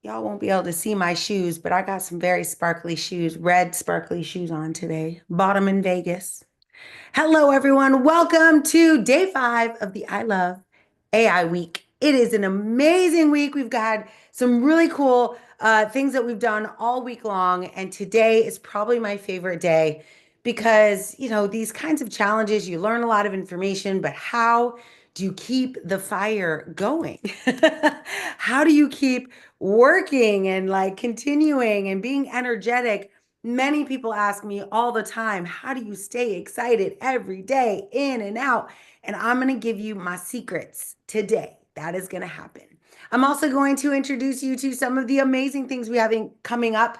Y'all won't be able to see my shoes, but I got some very sparkly shoes, red sparkly shoes on today. Bought them in Vegas. Hello, everyone. Welcome to day 5 of the I Love AI week. It is an amazing week. We've got some really cool things that we've done all week long. And today is probably my favorite day because, these kinds of challenges, you learn a lot of information, but how do you keep the fire going? How do you keep working and like continuing and being energetic? Many people ask me all the time, how do you stay excited every day, in and out? And I'm going to give you my secrets today. That is going to happen. I'm also going to introduce you to some of the amazing things we have coming up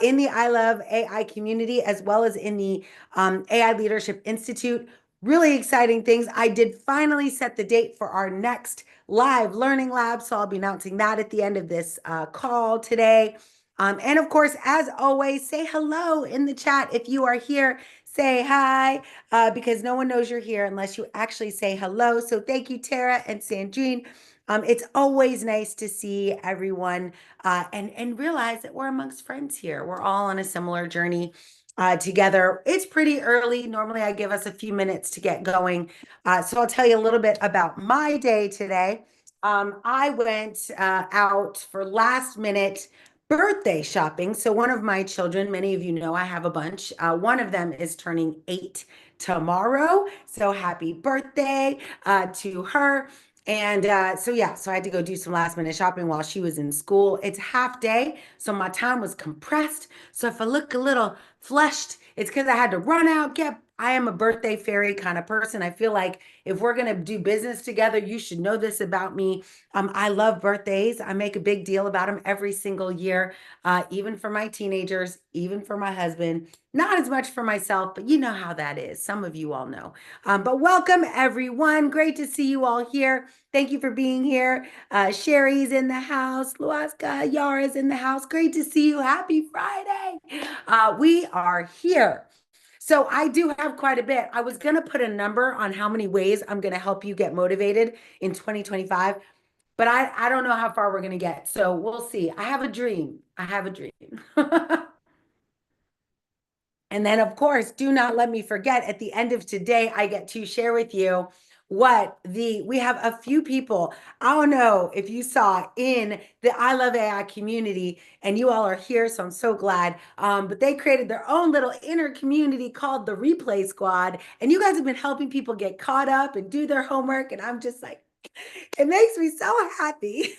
in the I Love AI community, as well as in the AI Leadership Institute. Really exciting things. I did finally set the date for our next live learning lab, so I'll be announcing that at the end of this call today. And of course, as always, say hello in the chat. If you are here, say hi, because no one knows you're here unless you actually say hello. So thank you, Tara and Sandrine. It's always nice to see everyone and realize that we're amongst friends here. We're all on a similar journey together. It's pretty early. Normally, I give us a few minutes to get going. So I'll tell you a little bit about my day today. I went out for last minute birthday shopping. So one of my children, many of you know I have a bunch. One of them is turning 8 tomorrow. So happy birthday to her. And so I had to go do some last minute shopping while she was in school. It's half day, so my time was compressed. So if I look a little flushed, it's because I had to run out, I am a birthday fairy kind of person. I feel like if we're going to do business together, you should know this about me. I love birthdays. I make a big deal about them every single year, even for my teenagers, even for my husband. Not as much for myself, but you know how that is. Some of you all know. But welcome, everyone. Great to see you all here. Thank you for being here. Sherry's in the house. Luaska, Yara's in the house. Great to see you. Happy Friday. We are here. So I do have quite a bit. I was going to put a number on how many ways I'm going to help you get motivated in 2025, but I don't know how far we're going to get. So we'll see. I have a dream. I have a dream. And then, of course, do not let me forget at the end of today, I get to share with you we have a few people. I don't know if you saw in the I Love AI community, and you all are here, so I'm so glad. But they created their own little inner community called the Replay Squad. And you guys have been helping people get caught up and do their homework. And I'm just like, it makes me so happy.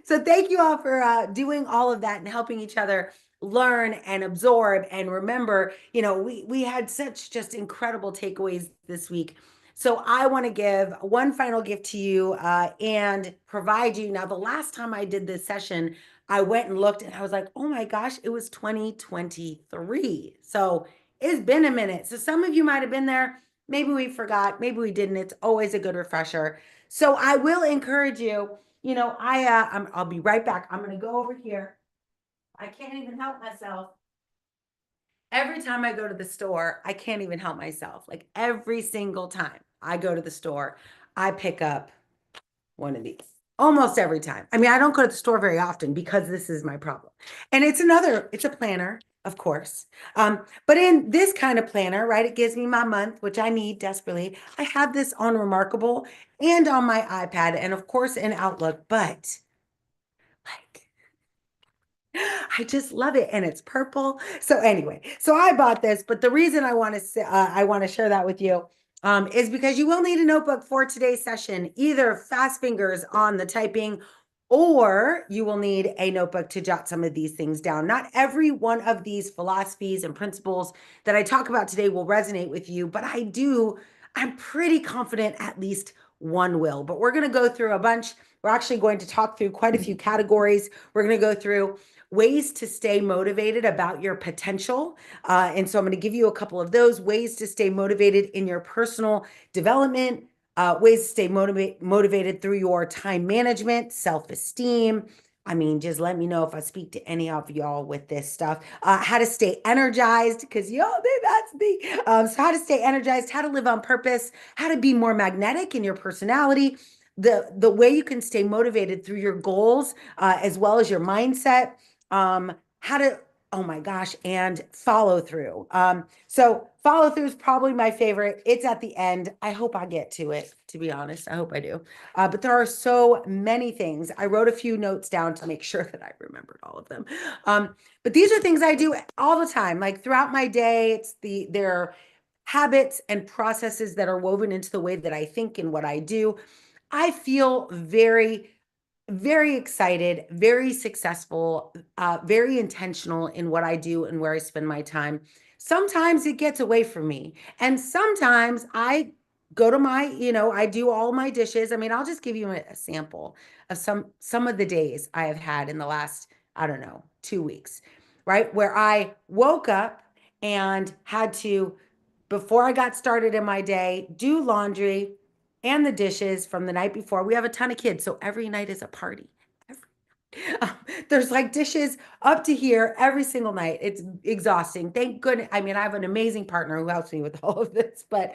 So thank you all for doing all of that and helping each other learn and absorb and remember. We had such just incredible takeaways this week. So I want to give one final gift to you and provide you. Now, the last time I did this session, I went and looked and I was like, oh my gosh, it was 2023. So it's been a minute. So some of you might have been there. Maybe we forgot, maybe we didn't. It's always a good refresher. So I will encourage you. I'll be right back. I'm going to go over here. I can't even help myself. Every time I go to the store, I can't even help myself. Like every single time I go to the store, I pick up one of these. Almost every time. I mean, I don't go to the store very often because this is my problem. And it's a planner, of course. But in this kind of planner, right, it gives me my month, which I need desperately. I have this on Remarkable and on my iPad, and of course in Outlook, but like I just love it, and it's purple. So anyway, so I bought this, but the reason I want to share that with you is because you will need a notebook for today's session, either fast fingers on the typing, or you will need a notebook to jot some of these things down. Not every one of these philosophies and principles that I talk about today will resonate with you, but I'm pretty confident at least one will. But we're going to go through a bunch. We're actually going to talk through quite a few categories. We're going to go through ways to stay motivated about your potential. And so I'm going to give you a couple of those ways to stay motivated in your personal development, ways to stay motivated through your time management, self-esteem. I mean, just let me know if I speak to any of y'all with this stuff. How to stay energized, because y'all, that's me. So how to stay energized, how to live on purpose, how to be more magnetic in your personality, the way you can stay motivated through your goals, as well as your mindset, how to, oh my gosh, and follow through. So follow through is probably my favorite. It's at the end. I hope I get to it, to be honest. I hope I do. But there are so many things. I wrote a few notes down to make sure that I remembered all of them. But these are things I do all the time, like throughout my day. They're habits and processes that are woven into the way that I think and what I do. I feel very, very excited, very successful, very intentional in what I do and where I spend my time. Sometimes it gets away from me, and sometimes I go to I do all my dishes. I mean, I'll just give you a sample of some of the days I have had in the last, I don't know, 2 weeks, right? Where I woke up and had to, before I got started in my day, do laundry and the dishes from the night before. We have a ton of kids, so every night is a party. Um, there's like dishes up to here every single night. It's exhausting. Thank goodness. I mean, I have an amazing partner who helps me with all of this, but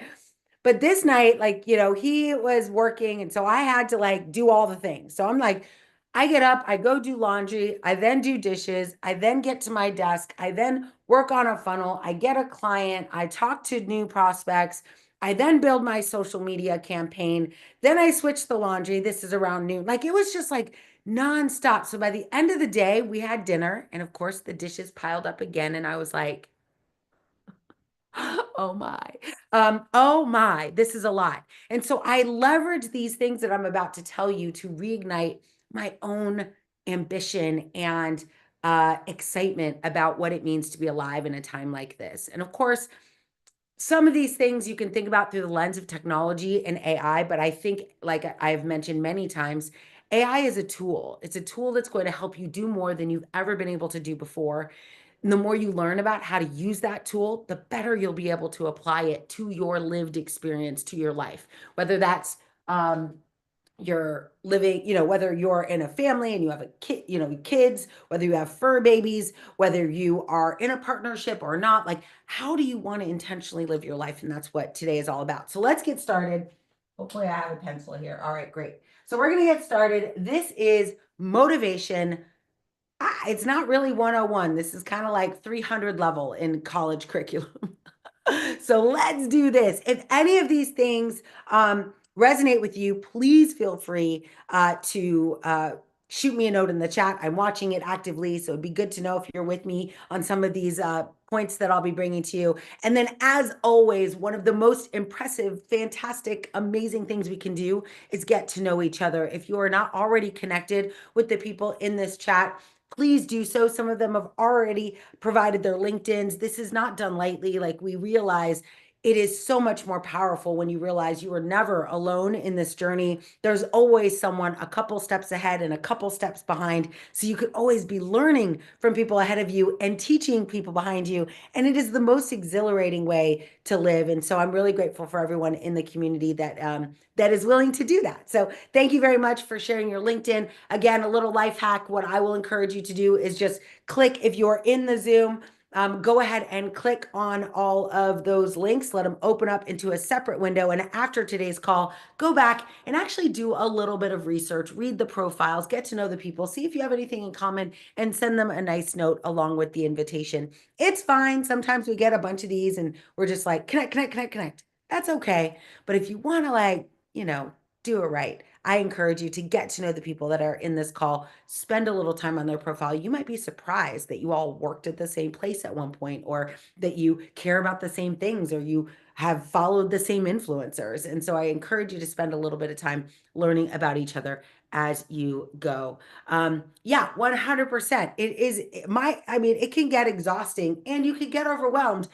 this night, like, he was working, and so I had to like do all the things. So I'm like, I get up, I go do laundry, I then do dishes, I then get to my desk, I then work on a funnel, I get a client, I talk to new prospects, I then build my social media campaign, then I switch the laundry. This is around noon. Like, it was just like nonstop. So by the end of the day, we had dinner, and of course the dishes piled up again, and I was like, oh my. Oh my, this is a lot. And so I leverage these things that I'm about to tell you to reignite my own ambition and excitement about what it means to be alive in a time like this. And of course, some of these things you can think about through the lens of technology and AI, but I think, like I've mentioned many times, AI is a tool. It's a tool that's going to help you do more than you've ever been able to do before. And the more you learn about how to use that tool, the better you'll be able to apply it to your lived experience, to your life, whether that's you're living, whether you're in a family and you have a kid, kids, whether you have fur babies, whether you are in a partnership or not, like, how do you want to intentionally live your life? And that's what today is all about. So let's get started. Hopefully I have a pencil here. All right, great. So we're going to get started. This is motivation. It's not really 101. This is kind of like 300 level in college curriculum. So let's do this. If any of these things resonate with you, please feel free to shoot me a note in the chat. I'm watching it actively, so it'd be good to know if you're with me on some of these points that I'll be bringing to you. And then, as always, one of the most impressive, fantastic, amazing things we can do is get to know each other. If you are not already connected with the people in this chat, please do so. Some of them have already provided their LinkedIn's. This is not done lightly. Like, we realize it is so much more powerful when you realize you are never alone in this journey. There's always someone a couple steps ahead and a couple steps behind. So you could always be learning from people ahead of you and teaching people behind you. And it is the most exhilarating way to live. And so I'm really grateful for everyone in the community that is willing to do that. So thank you very much for sharing your LinkedIn. Again, a little life hack. What I will encourage you to do is just click, if you're in the Zoom, go ahead and click on all of those links, let them open up into a separate window. And after today's call, go back and actually do a little bit of research, read the profiles, get to know the people, see if you have anything in common, and send them a nice note along with the invitation. It's fine. Sometimes we get a bunch of these and we're just like, connect, connect, connect, connect. That's okay. But if you want to, like, do it right, I encourage you to get to know the people that are in this call, spend a little time on their profile. You might be surprised that you all worked at the same place at one point, or that you care about the same things, or you have followed the same influencers. And so I encourage you to spend a little bit of time learning about each other as you go. Yeah, 100%. I mean, it can get exhausting and you can get overwhelmed.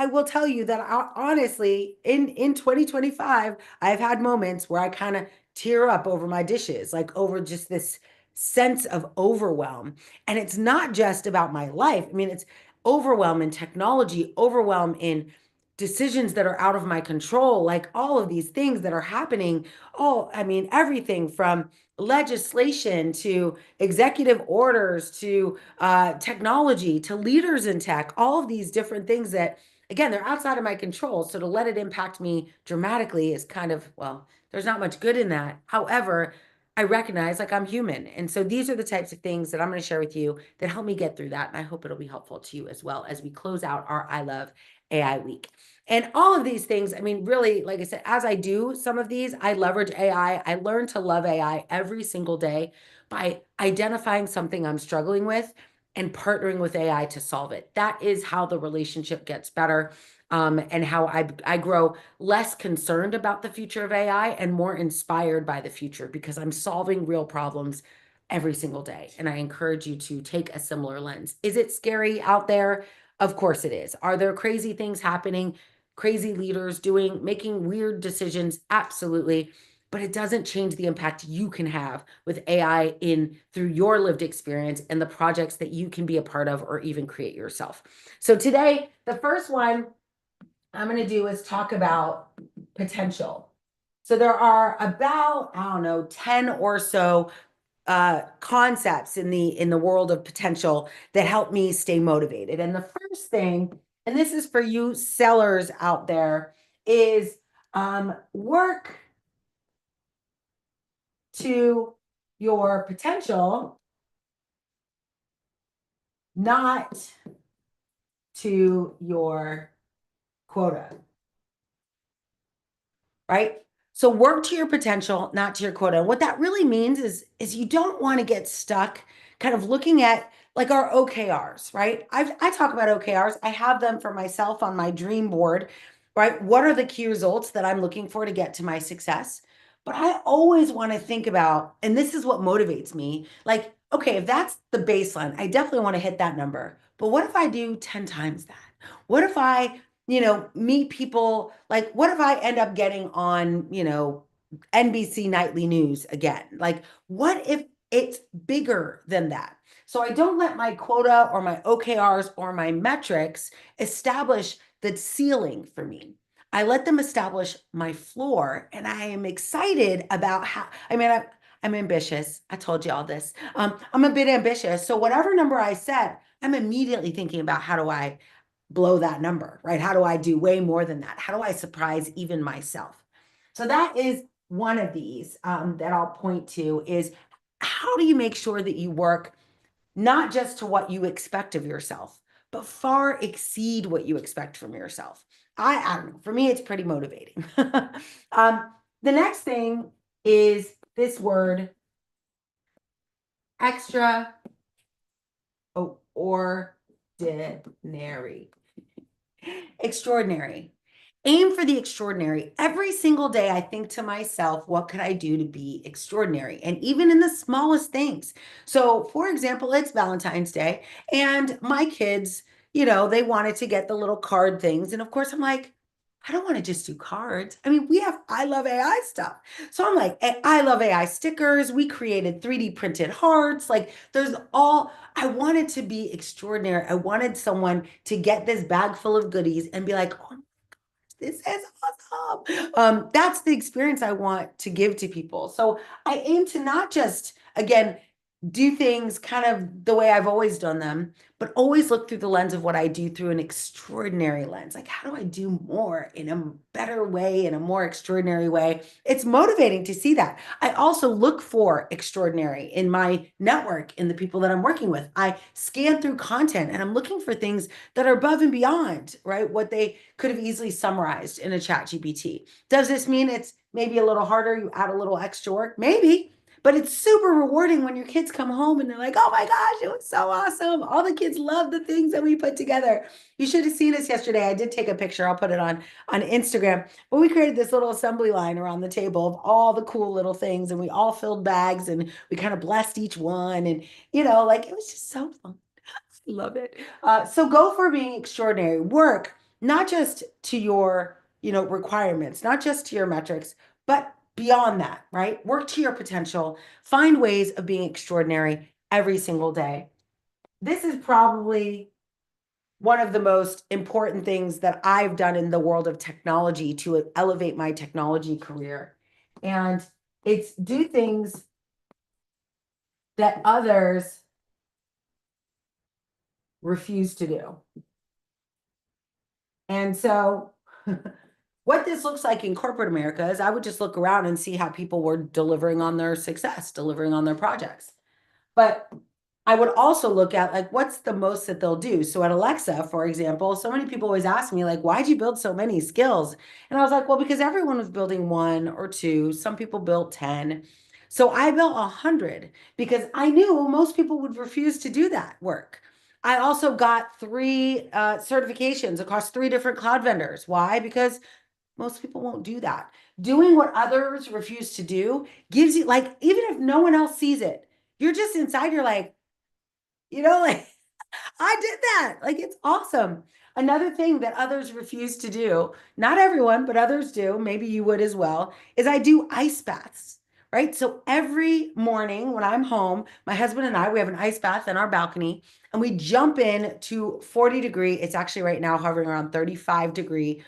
I will tell you that honestly, in 2025, I've had moments where I kind of tear up over my dishes, like over just this sense of overwhelm. And it's not just about my life. I mean, it's overwhelm in technology, overwhelm in decisions that are out of my control, like all of these things that are happening. Oh, I mean, everything from legislation to executive orders to technology to leaders in tech, all of these different things that, again, they're outside of my control. So to let it impact me dramatically is kind of, well, There's not much good in that. However, I recognize like I'm human. And so these are the types of things that I'm going to share with you that help me get through that. And I hope it'll be helpful to you as well as we close out our I Love AI week. And all of these things, I mean, really, like I said, as I do some of these, I leverage AI. I learn to love AI every single day by identifying something I'm struggling with and partnering with AI to solve it. That is how the relationship gets better, and how I grow less concerned about the future of AI and more inspired by the future because I'm solving real problems every single day. And I encourage you to take a similar lens. Is it scary out there? Of course it is. Are there crazy things happening? Crazy leaders making weird decisions? Absolutely. But it doesn't change the impact you can have with AI through your lived experience and the projects that you can be a part of or even create yourself. So today, the first one I'm going to do is talk about potential. So there are about, I don't know, 10 or so concepts in the world of potential that help me stay motivated. And the first thing, and this is for you sellers out there, is work to your potential, not to your quota, right? So work to your potential, not to your quota. And what that really means is you don't want to get stuck kind of looking at like our OKRs, right? I talk about OKRs. I have them for myself on my dream board, right? What are the key results that I'm looking for to get to my success? But I always want to think about, and this is what motivates me, like, okay, if that's the baseline, I definitely want to hit that number. But what if I do 10 times that? What if I meet people, like what if I end up getting on, NBC Nightly News again? Like, what if it's bigger than that? So I don't let my quota or my OKRs or my metrics establish the ceiling for me. I let them establish my floor, and I am excited about how, I mean, I'm ambitious. I told you all this. I'm a bit ambitious. So whatever number I set, I'm immediately thinking about how do I blow that number, right? How do I do way more than that? How do I surprise even myself? So that is one of these that I'll point to is how do you make sure that you work not just to what you expect of yourself, but far exceed what you expect from yourself? I don't know. For me, it's pretty motivating. The next thing is this word, extra ordinary. Extraordinary. Aim for the extraordinary. Every single day, I think to myself, what could I do to be extraordinary? And even in the smallest things. So, for example, it's Valentine's Day, and my kids, they wanted to get the little card things. And of course, I'm like, I don't want to just do cards. I mean, we have I Love AI stuff. So I'm like, I Love AI stickers. We created 3D printed hearts. Like, I wanted to be extraordinary. I wanted someone to get this bag full of goodies and be like, oh, this is awesome. That's the experience I want to give to people. So I aim to not just, again, do things kind of the way I've always done them, but always look through the lens of what I do through an extraordinary lens. Like, how do I do more in a better way, in a more extraordinary way? It's motivating to see that. I also look for extraordinary in my network, in the people that I'm working with. I scan through content and I'm looking for things that are above and beyond, right? What they could have easily summarized in a chat GPT. Does this mean it's maybe a little harder? You add a little extra work? Maybe. But it's super rewarding when your kids come home and they're like, oh my gosh, it was so awesome. All the kids love the things that we put together. You should have seen us yesterday. I did take a picture. I'll put it on Instagram. But we created this little assembly line around the table of all the cool little things. And we all filled bags and we kind of blessed each one. And, like it was just so fun. I love it. So go for being extraordinary. Work, not just to your, requirements, not just to your metrics, but beyond that, right? Work to your potential. Find ways of being extraordinary every single day. This is probably one of the most important things that I've done in the world of technology to elevate my technology career. And it's do things that others refuse to do. And so what this looks like in corporate America is I would just look around and see how people were delivering on their success, delivering on their projects. But I would also look at like what's the most that they'll do. So at Alexa, for example, so many people always ask me like, why'd you build so many skills? And I was like, well, because everyone was building one or two. Some people built 10. So I built 100 because I knew most people would refuse to do that work. I also got three certifications across three different cloud vendors. Why? Because most people won't do that. Doing what others refuse to do gives you, like, even if no one else sees it, you're just inside, you're like, like, I did that. Like, it's awesome. Another thing that others refuse to do, not everyone, but others do, maybe you would as well, is I do ice baths, right? So every morning when I'm home, my husband and I, we have an ice bath in our balcony and we jump in to 40-degree. It's actually right now hovering around 35-degree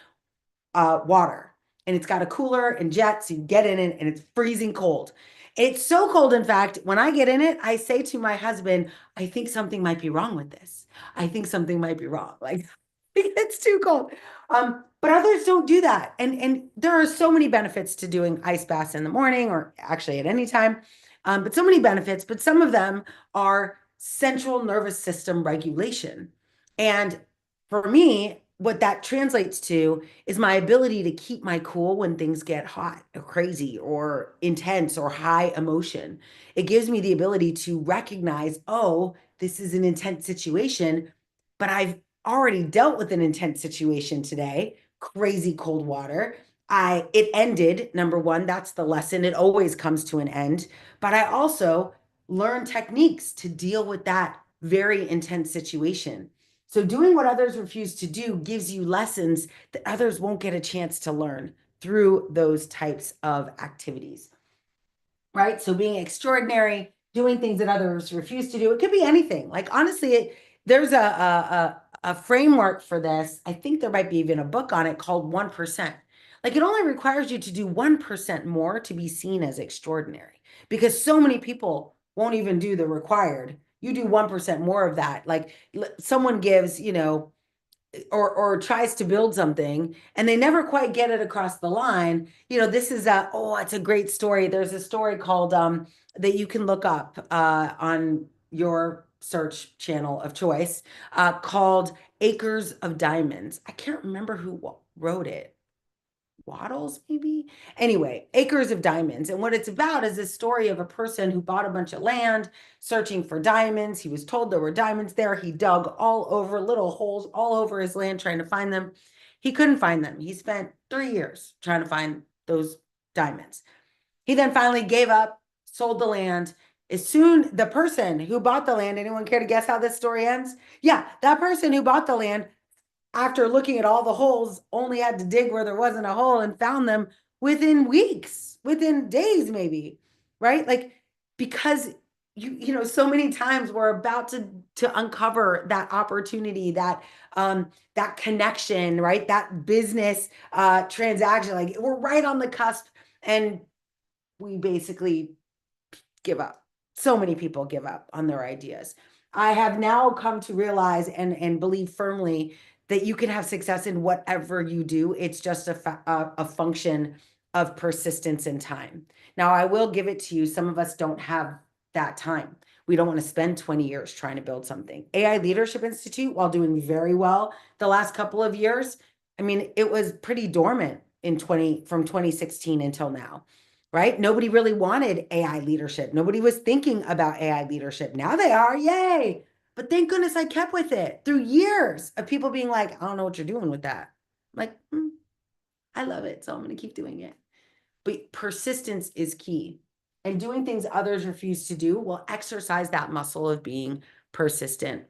water. And it's got a cooler and jets. You get in it and it's freezing cold. It's so cold, in fact, when I get in it, I say to my husband, I think something might be wrong with this. I think something might be wrong. Like, it's too cold. But others don't do that. And there are so many benefits to doing ice baths in the morning or actually at any time. But so many benefits, but some of them are central nervous system regulation. And for me, what that translates to is my ability to keep my cool when things get hot or crazy or intense or high emotion. It gives me the ability to recognize, oh, this is an intense situation, but I've already dealt with an intense situation today, crazy cold water. It ended, number one, that's the lesson. It always comes to an end. But I also learned techniques to deal with that very intense situation. So doing what others refuse to do gives you lessons that others won't get a chance to learn through those types of activities, right? So being extraordinary, doing things that others refuse to do, it could be anything. Like honestly, there's a framework for this. I think there might be even a book on it called 1%. Like it only requires you to do 1% more to be seen as extraordinary because so many people won't even do the required. You do 1% more of that. Like someone gives, or tries to build something and they never quite get it across the line. This is it's a great story. There's a story called that you can look up on your search channel of choice called Acres of Diamonds. I can't remember who wrote it. Waddles, maybe? Anyway, Acres of Diamonds. And what it's about is this story of a person who bought a bunch of land searching for diamonds. He was told there were diamonds there. He dug all over, little holes all over his land trying to find them. He couldn't find them. He spent 3 years trying to find those diamonds. He then finally gave up, sold the land. As soon the person who bought the land, anyone care to guess how this story ends? Yeah, that person who bought the land after looking at all the holes, only had to dig where there wasn't a hole and found them within weeks, within days, maybe, right? Like, because so many times we're about to uncover that opportunity, that connection, right? That business transaction. Like we're right on the cusp and we basically give up. So many people give up on their ideas. I have now come to realize and believe firmly that you can have success in whatever you do. It's just a function of persistence and time. Now, I will give it to you. Some of us don't have that time. We don't want to spend 20 years trying to build something. AI Leadership Institute, while doing very well the last couple of years, I mean, it was pretty dormant from 2016 until now, right? Nobody really wanted AI leadership. Nobody was thinking about AI leadership. Now they are, yay. But thank goodness I kept with it through years of people being like, I don't know what you're doing with that. I'm like, I love it. So I'm going to keep doing it. But persistence is key. And doing things others refuse to do will exercise that muscle of being persistent.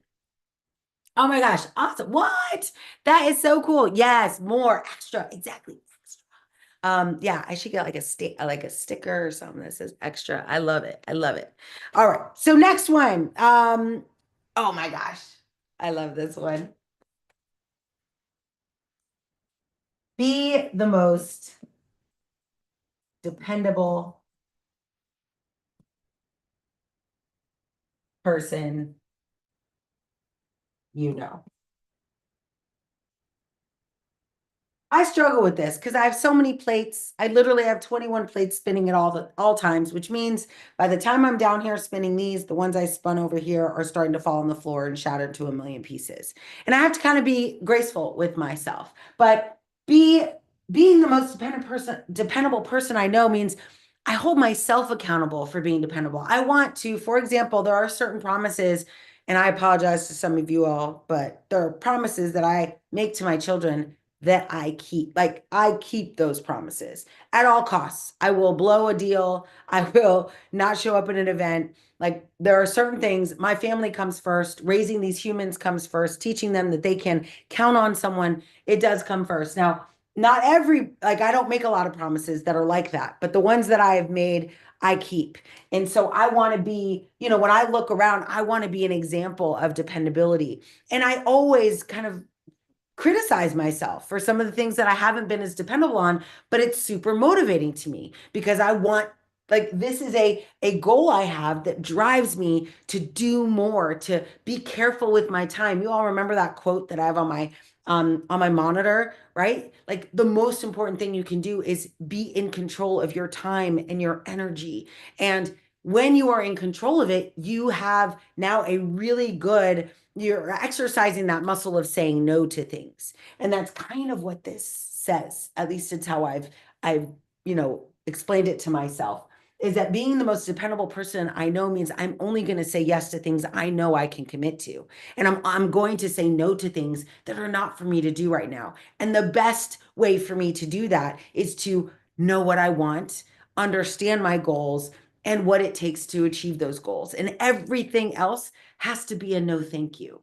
Oh my gosh, awesome. What? That is so cool. Yes, more extra. Exactly. Yeah, I should get like a sticker or something that says extra. I love it. I love it. All right. So next one. Oh my gosh. I love this one. Be the most dependable person you know. I struggle with this because I have so many plates. I literally have 21 plates spinning at all times, which means by the time I'm down here spinning these, the ones I spun over here are starting to fall on the floor and shatter to a million pieces. And I have to kind of be graceful with myself. But be being the most dependable person I know means I hold myself accountable for being dependable. I want to, for example, there are certain promises, and I apologize to some of you all, but there are promises that I make to my children that I keep. Like I keep those promises at all costs. I will blow a deal. I will not show up at an event. Like there are certain things, my family comes first, raising these humans comes first, teaching them that they can count on someone. It does come first. Now, not every, like I don't make a lot of promises that are like that, but the ones that I have made, I keep. And so I want to be, when I look around, I want to be an example of dependability. And I always kind of criticize myself for some of the things that I haven't been as dependable on, but it's super motivating to me because I want, like this is a goal I have that drives me to do more, to be careful with my time. You all remember that quote that I have on my monitor, right? Like the most important thing you can do is be in control of your time and your energy. And when you are in control of it, you have now a really good, you're exercising that muscle of saying no to things. And that's kind of what this says. At least it's how I've, explained it to myself, is that being the most dependable person I know means I'm only going to say yes to things I know I can commit to. And I'm going to say no to things that are not for me to do right now. And the best way for me to do that is to know what I want, understand my goals, and what it takes to achieve those goals. And everything else has to be a no thank you.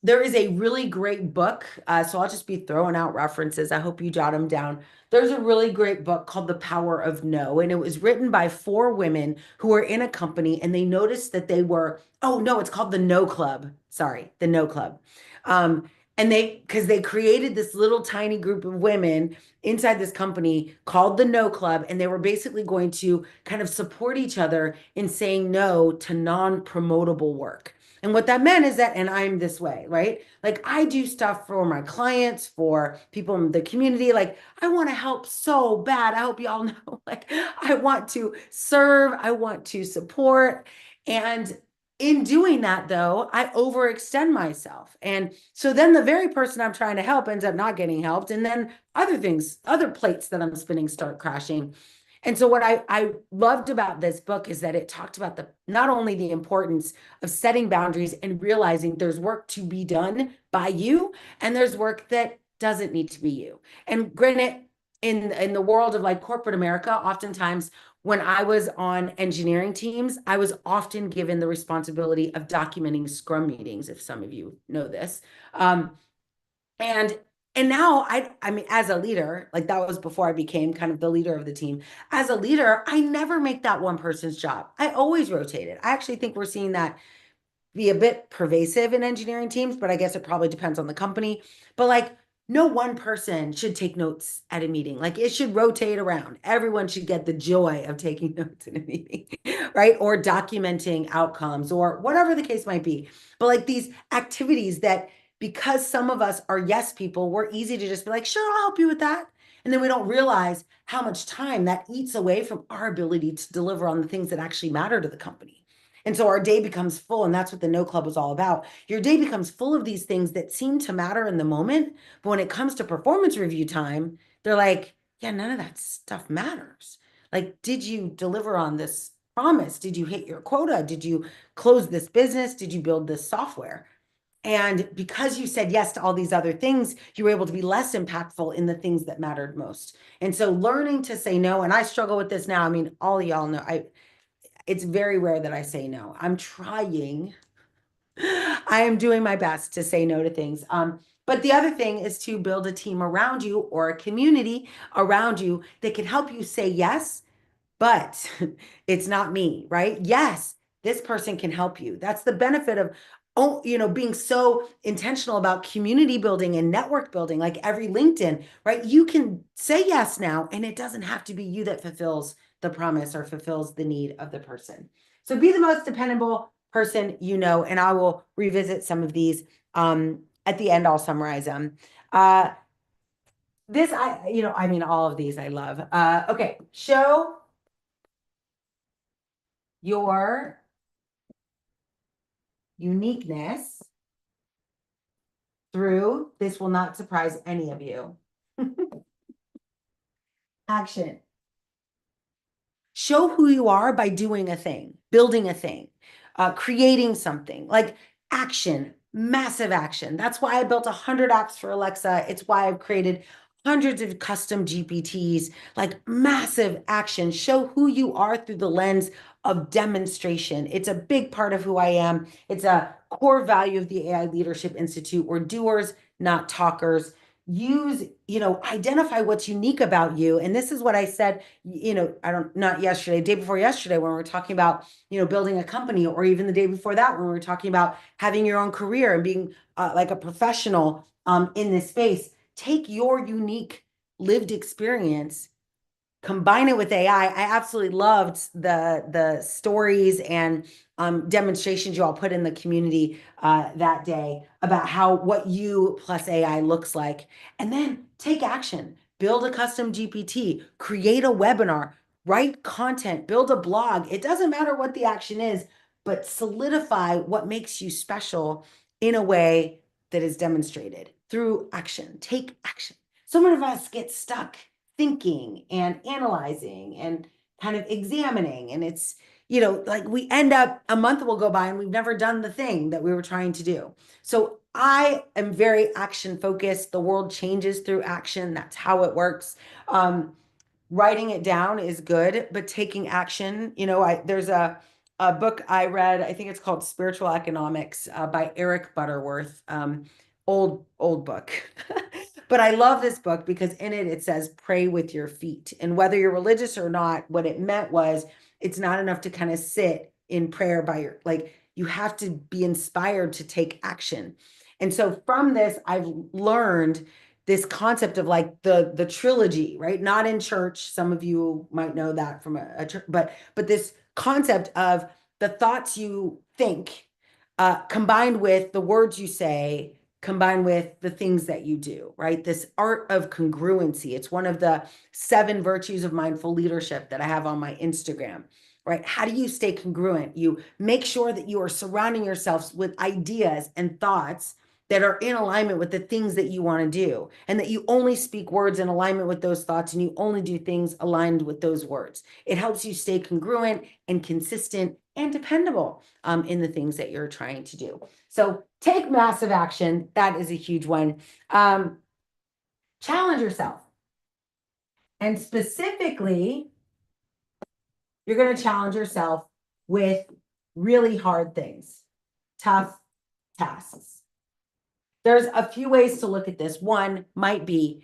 There is a really great book. So I'll just be throwing out references. I hope you jot them down. There's a really great book called The Power of No, and it was written by four women who were in a company and they noticed that they were, oh no, it's called the No Club. Sorry, the No Club. And because they created this little tiny group of women inside this company called the No Club, and they were basically going to kind of support each other in saying no to non-promotable work. And what that meant is that, and I'm this way, right? Like I do stuff for my clients, for people in the community. Like I want to help so bad. I hope you all know, like I want to serve, I want to support. And in doing that, though, I overextend myself. And so then the very person I'm trying to help ends up not getting helped. And then other things, other plates that I'm spinning start crashing. And so what I loved about this book is that it talked about the not only the importance of setting boundaries and realizing there's work to be done by you and there's work that doesn't need to be you. And granted, in the world of like corporate America, oftentimes when I was on engineering teams, I was often given the responsibility of documenting Scrum meetings, if some of you know this. And and now I mean as a leader, like that was before I became kind of the leader of the team. As a leader, I never make that one person's job. I always rotate it. I actually think we're seeing that be a bit pervasive in engineering teams, but I guess it probably depends on the company. But like no one person should take notes at a meeting. Like it should rotate around. Everyone should get the joy of taking notes in a meeting, right? Or documenting outcomes or whatever the case might be. But like these activities that because some of us are yes people, we're easy to just be like, sure, I'll help you with that. And then we don't realize how much time that eats away from our ability to deliver on the things that actually matter to the company. And so our day becomes full, and that's what the No Club was all about. Your day becomes full of these things that seem to matter in the moment, but when it comes to performance review time, they're like, yeah, none of that stuff matters. Like, did you deliver on this promise? Did you hit your quota? Did you close this business? Did you build this software? And because you said yes to all these other things, you were able to be less impactful in the things that mattered most. And so learning to say no, and I struggle with this now. I mean, all y'all know it's very rare that I say no. I'm trying. I am doing my best to say no to things. But the other thing is to build a team around you or a community around you that can help you say yes, but it's not me, right? Yes, this person can help you. That's the benefit of being so intentional about community building and network building, like every LinkedIn, right? You can say yes now, and it doesn't have to be you that fulfills the promise or fulfills the need of the person. So be the most dependable person you know, and I will revisit some of these at the end. I'll summarize them. This, I mean, all of these I love. Okay, show your uniqueness through, this will not surprise any of you. Action. Show who you are by doing a thing, building a thing, creating something like action, massive action. That's why I built 100 apps for Alexa. It's why I've created hundreds of custom GPTs, like massive action. Show who you are through the lens of demonstration. It's a big part of who I am. It's a core value of the AI Leadership Institute. We're doers, not talkers. Use, identify what's unique about you. And this is what I said, not yesterday, day before yesterday, when we were talking about, building a company, or even the day before that, when we were talking about having your own career and being like a professional in this space. Take your unique lived experience, combine it with AI. I absolutely loved the stories and demonstrations you all put in the community that day about what you plus AI looks like. And then take action, build a custom GPT, create a webinar, write content, build a blog. It doesn't matter what the action is, but solidify what makes you special in a way that is demonstrated through action. Take action. So many of us get stuck thinking and analyzing and kind of examining. And it's, like we end up, a month will go by and we've never done the thing that we were trying to do. So I am very action focused. The world changes through action. That's how it works. Writing it down is good, but taking action, there's a book I read, I think it's called Spiritual Economics by Eric Butterworth. Old book. But I love this book because in it says pray with your feet. And whether you're religious or not, what it meant was it's not enough to kind of sit in prayer you have to be inspired to take action. And so from this, I've learned this concept of like the trilogy, right? Not in church. Some of you might know that from a church, but this concept of the thoughts you think, combined with the words you say, combined with the things that you do, right? This art of congruency. It's one of the 7 virtues of mindful leadership that I have on my Instagram, right? How do you stay congruent? You make sure that you are surrounding yourselves with ideas and thoughts that are in alignment with the things that you want to do, and that you only speak words in alignment with those thoughts, and you only do things aligned with those words. It helps you stay congruent and consistent and dependable in the things that you're trying to do. So take massive action. That is a huge one. Challenge yourself. And specifically, you're going to challenge yourself with really hard things, tough tasks. There's a few ways to look at this. One might be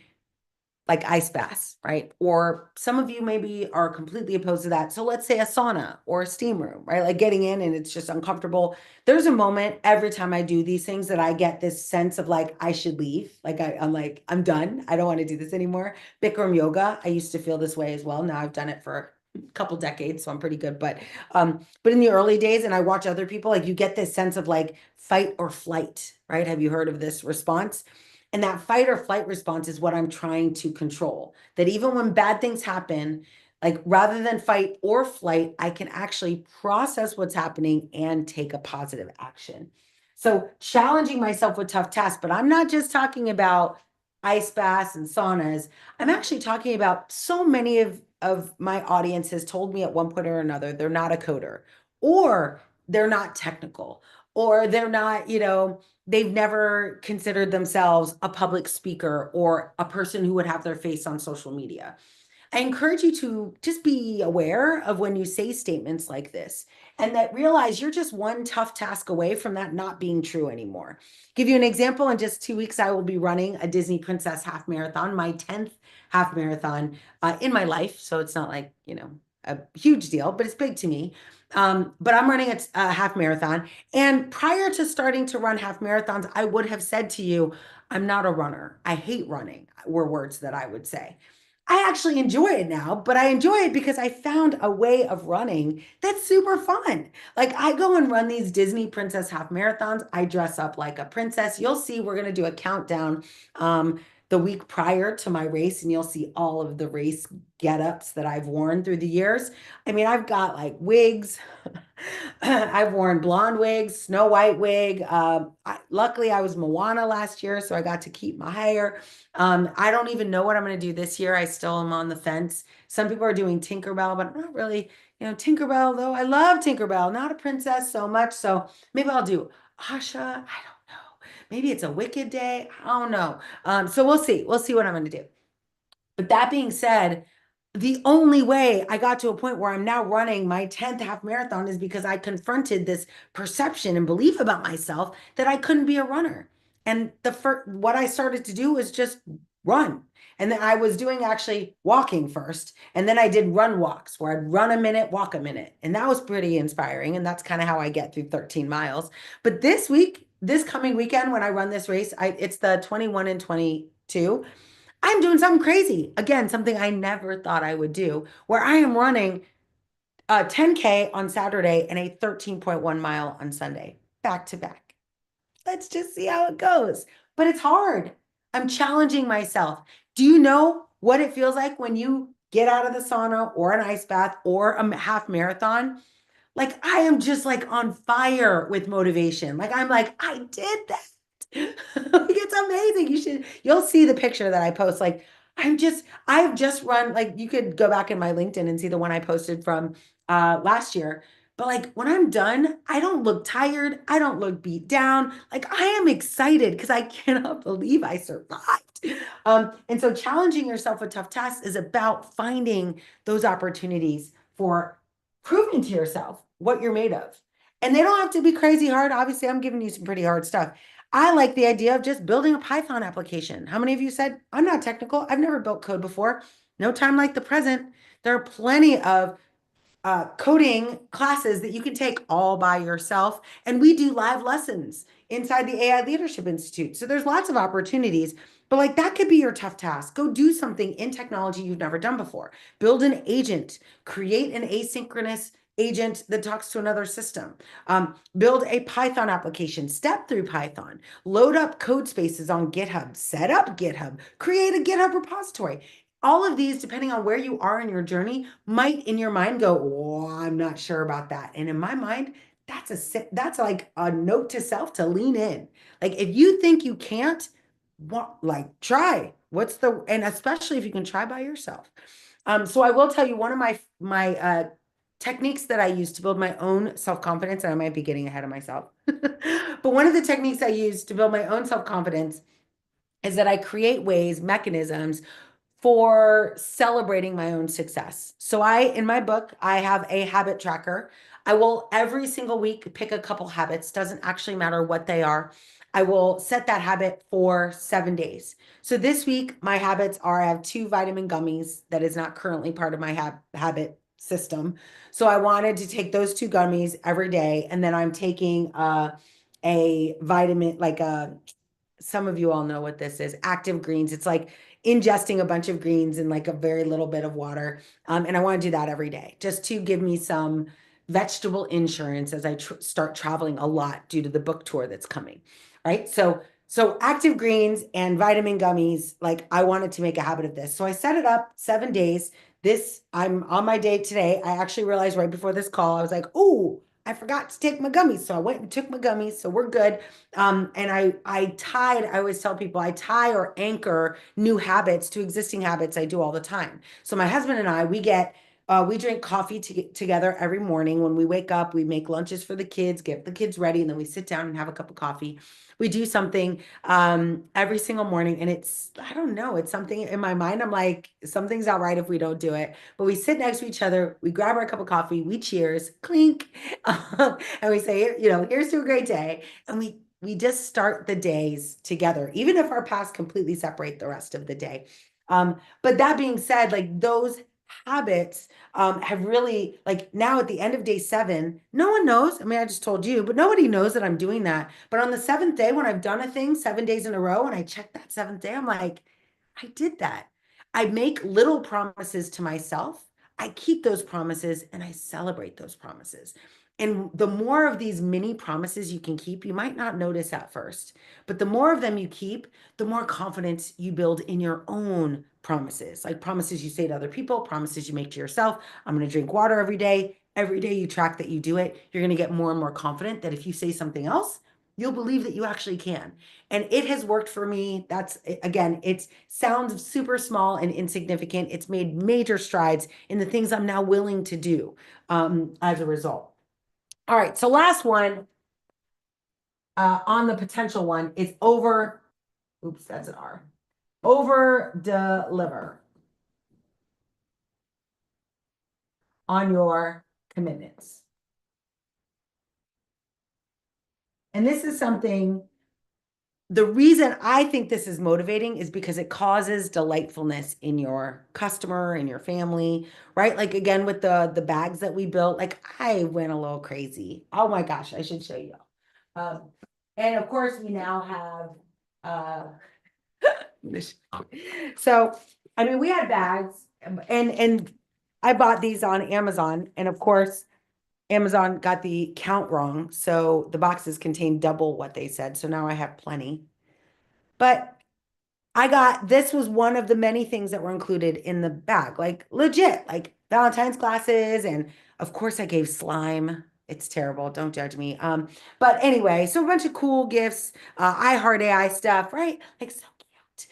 like ice baths, right? Or some of you maybe are completely opposed to that. So let's say a sauna or a steam room, right? Like getting in and it's just uncomfortable. There's a moment every time I do these things that I get this sense of like, I should leave. Like I'm like, I'm done. I don't want to do this anymore. Bikram yoga, I used to feel this way as well. Now I've done it for a couple decades, so I'm pretty good. But in the early days, and I watch other people, like you get this sense of like fight or flight, right? Have you heard of this response? And that fight or flight response is what I'm trying to control. That even when bad things happen, like rather than fight or flight, I can actually process what's happening and take a positive action. So challenging myself with tough tasks, but I'm not just talking about ice baths and saunas. I'm actually talking about so many of my audience has told me at one point or another, they're not a coder, or they're not technical, or they're not, they've never considered themselves a public speaker or a person who would have their face on social media. I encourage you to just be aware of when you say statements like this, and that realize you're just one tough task away from that not being true anymore. Give you an example. In just 2 weeks, I will be running a Disney Princess half marathon, my 10th half marathon in my life. So it's not like, a huge deal, but it's big to me. But I'm running a half marathon. And prior to starting to run half marathons, I would have said to you, I'm not a runner. I hate running, were words that I would say. I actually enjoy it now, but I enjoy it because I found a way of running that's super fun. Like I go and run these Disney Princess half marathons. I dress up like a princess. You'll see we're going to do a countdown the week prior to my race, and you'll see all of the race get-ups that I've worn through the years. I mean, I've got like wigs. I've worn blonde wigs, Snow White wig. Luckily, I was Moana last year, so I got to keep my hair. I don't even know what I'm going to do this year. I still am on the fence. Some people are doing Tinkerbell, but I'm not really, Tinkerbell, though. I love Tinkerbell, not a princess so much. So maybe I'll do Asha. I don't know. Maybe it's a Wicked Day. I don't know. So we'll see. We'll see what I'm going to do. But that being said, the only way I got to a point where I'm now running my 10th half marathon is because I confronted this perception and belief about myself that I couldn't be a runner. And the first, what I started to do was just run. And then I was doing actually walking first. And then I did run walks where I'd run a minute, walk a minute. And that was pretty inspiring. And that's kind of how I get through 13 miles. But this week, this coming weekend, when I run this race, it's the 21 and 22. I'm doing something crazy. Again, something I never thought I would do, where I am running a 10K on Saturday and a 13.1 mile on Sunday, back to back. Let's just see how it goes. But it's hard. I'm challenging myself. Do you know what it feels like when you get out of the sauna or an ice bath or a half marathon? Like I am just like on fire with motivation. Like I'm like, I did that. Like it's amazing. You'll see the picture that I post. Like I've just run, like you could go back in my LinkedIn and see the one I posted from last year. But like when I'm done, I don't look tired. I don't look beat down. Like I am excited because I cannot believe I survived. And so challenging yourself with tough tasks is about finding those opportunities for proving to yourself what you're made of. And they don't have to be crazy hard. Obviously, I'm giving you some pretty hard stuff. I like the idea of just building a Python application. How many of you said, I'm not technical? I've never built code before. No time like the present. There are plenty of coding classes that you can take all by yourself. And we do live lessons inside the AI Leadership Institute. So there's lots of opportunities, but like that could be your tough task. Go do something in technology you've never done before. Build an agent, create an asynchronous agent that talks to another system. Build a Python application, step through Python, load up code spaces on GitHub, set up GitHub, create a GitHub repository. All of these, depending on where you are in your journey, might in your mind go, oh, I'm not sure about that. And in my mind, that's like a note to self to lean in. Like if you think you can't, like try. And especially if you can try by yourself. So I will tell you one of my techniques that I use to build my own self-confidence, and I might be getting ahead of myself. But one of the techniques I use to build my own self-confidence is that I create ways, mechanisms for celebrating my own success. So in my book, I have a habit tracker. I will every single week pick a couple habits, doesn't actually matter what they are. I will set that habit for 7 days. So this week, my habits are I have 2 vitamin gummies that is not currently part of my habit system. So I wanted to take those 2 gummies every day. And then I'm taking a vitamin, like some of you all know what this is, active greens. It's like ingesting a bunch of greens and like a very little bit of water. And I want to do that every day just to give me some vegetable insurance as I start traveling a lot due to the book tour that's coming. Right. So active greens and vitamin gummies, like I wanted to make a habit of this. So I set it up 7 days. I'm on my day today. I actually realized right before this call, I was like, oh, I forgot to take my gummies. So I went and took my gummies. So we're good. And I always tell people I tie or anchor new habits to existing habits I do all the time. So my husband and I, we drink coffee together every morning. When we wake up, we make lunches for the kids, get the kids ready, and then we sit down and have a cup of coffee. We do something every single morning, and I don't know, it's something in my mind. I'm like, something's not right if we don't do it. But we sit next to each other, we grab our cup of coffee, we cheers, clink, and we say, here's to a great day. And we just start the days together, even if our paths completely separate the rest of the day. But that being said, like those habits have really, like now at the end of day 7, no one knows. I mean, I just told you, but nobody knows that I'm doing that. But on the 7th day, when I've done a thing 7 days in a row and I check that 7th day, I'm like, I did that. I make little promises to myself. I keep those promises and I celebrate those promises. And the more of these mini promises you can keep, you might not notice at first, but the more of them you keep, the more confidence you build in your own promises, like promises you say to other people, promises you make to yourself. I'm going to drink water every day. Every day you track that you do it, you're going to get more and more confident that if you say something else, you'll believe that you actually can. And it has worked for me. That's, again, it sounds super small and insignificant. It's made major strides in the things I'm now willing to do as a result. All right, so last one on the potential one is oops, that's an R, over deliver on your commitments. And this is something, the reason I think this is motivating is because it causes delightfulness in your customer and your family, right? Like again, with the bags that we built, like I went a little crazy. Oh my gosh, I should show you. Um, and of course we now have so, I mean, we had bags and I bought these on Amazon, and of course, Amazon got the count wrong, so the boxes contained double what they said. So now I have plenty. But this was one of the many things that were included in the bag, like legit, like Valentine's glasses, and of course I gave slime. It's terrible. Don't judge me. But anyway, so a bunch of cool gifts, I Heart AI stuff, right? Like so cute.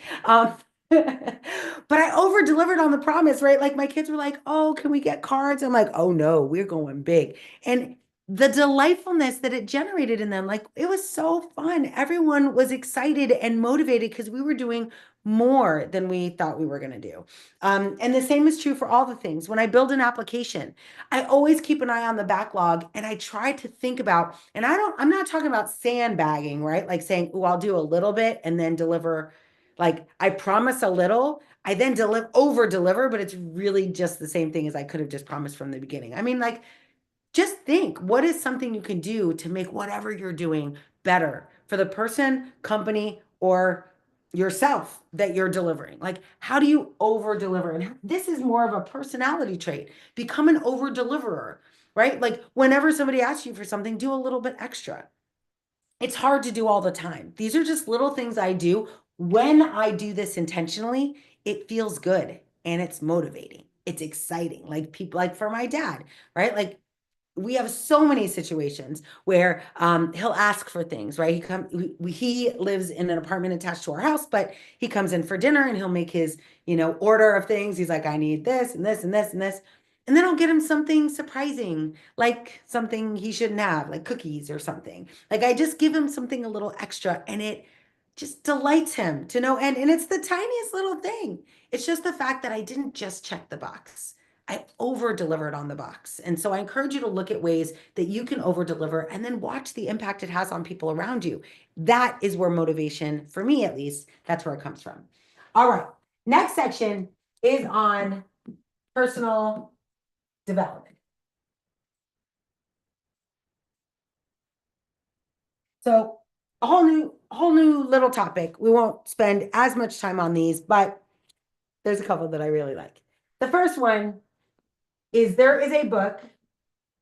But I over delivered on the promise, right? Like my kids were like, "Oh, can we get cards?" I'm like, "Oh no, we're going big." And the delightfulness that it generated in them, like it was so fun. Everyone was excited and motivated because we were doing more than we thought we were going to do. And the same is true for all the things. When I build an application, I always keep an eye on the backlog and I try to think about, and I'm not talking about sandbagging, right? Like saying, oh, I'll do a little bit and then deliver. Like I promise a little, I then over deliver, but it's really just the same thing as I could have just promised from the beginning. I mean, like, just think, what is something you can do to make whatever you're doing better for the person, company, or yourself that you're delivering? Like, how do you over deliver? And this is more of a personality trait. Become an over deliverer, right? Like, whenever somebody asks you for something, do a little bit extra. It's hard to do all the time. These are just little things I do. When I do this intentionally, it feels good and it's motivating. It's exciting. Like people, like for my dad, right? Like we have so many situations where he'll ask for things, right? He lives in an apartment attached to our house, but he comes in for dinner and he'll make his, order of things. He's like, I need this and this and this and this. And then I'll get him something surprising, like something he shouldn't have, like cookies or something. Like I just give him something a little extra and it just delights him to know. And it's the tiniest little thing. It's just the fact that I didn't just check the box. I over delivered on the box. And so I encourage you to look at ways that you can over deliver and then watch the impact it has on people around you. That is where motivation, for me at least, that's where it comes from. All right. Next section is on personal development. So a whole new little topic. We won't spend as much time on these, but there's a couple that I really like. The first one is there is a book.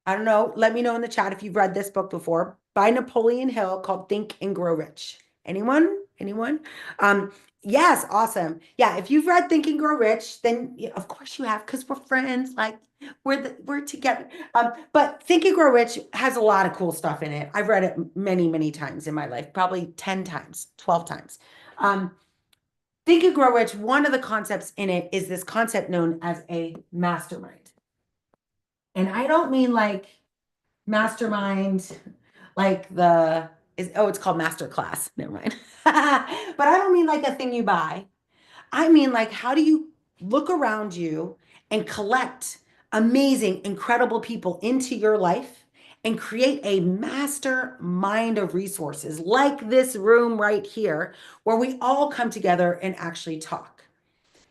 I don't know. Let me know in the chat if you've read this book before by Napoleon Hill called Think and Grow Rich. Anyone? Anyone? Yes, awesome. Yeah, if you've read Think and Grow Rich, then of course you have, because we're friends. Like we're together. But Think and Grow Rich has a lot of cool stuff in it. I've read it many, many times in my life, probably 10 times, 12 times. Think and Grow Rich, one of the concepts in it is this concept known as a mastermind. And I don't mean like mastermind, like it's called master class. Never mind. But I don't mean like a thing you buy. I mean, like, how do you look around you and collect amazing, incredible people into your life and create a mastermind of resources like this room right here, where we all come together and actually talk?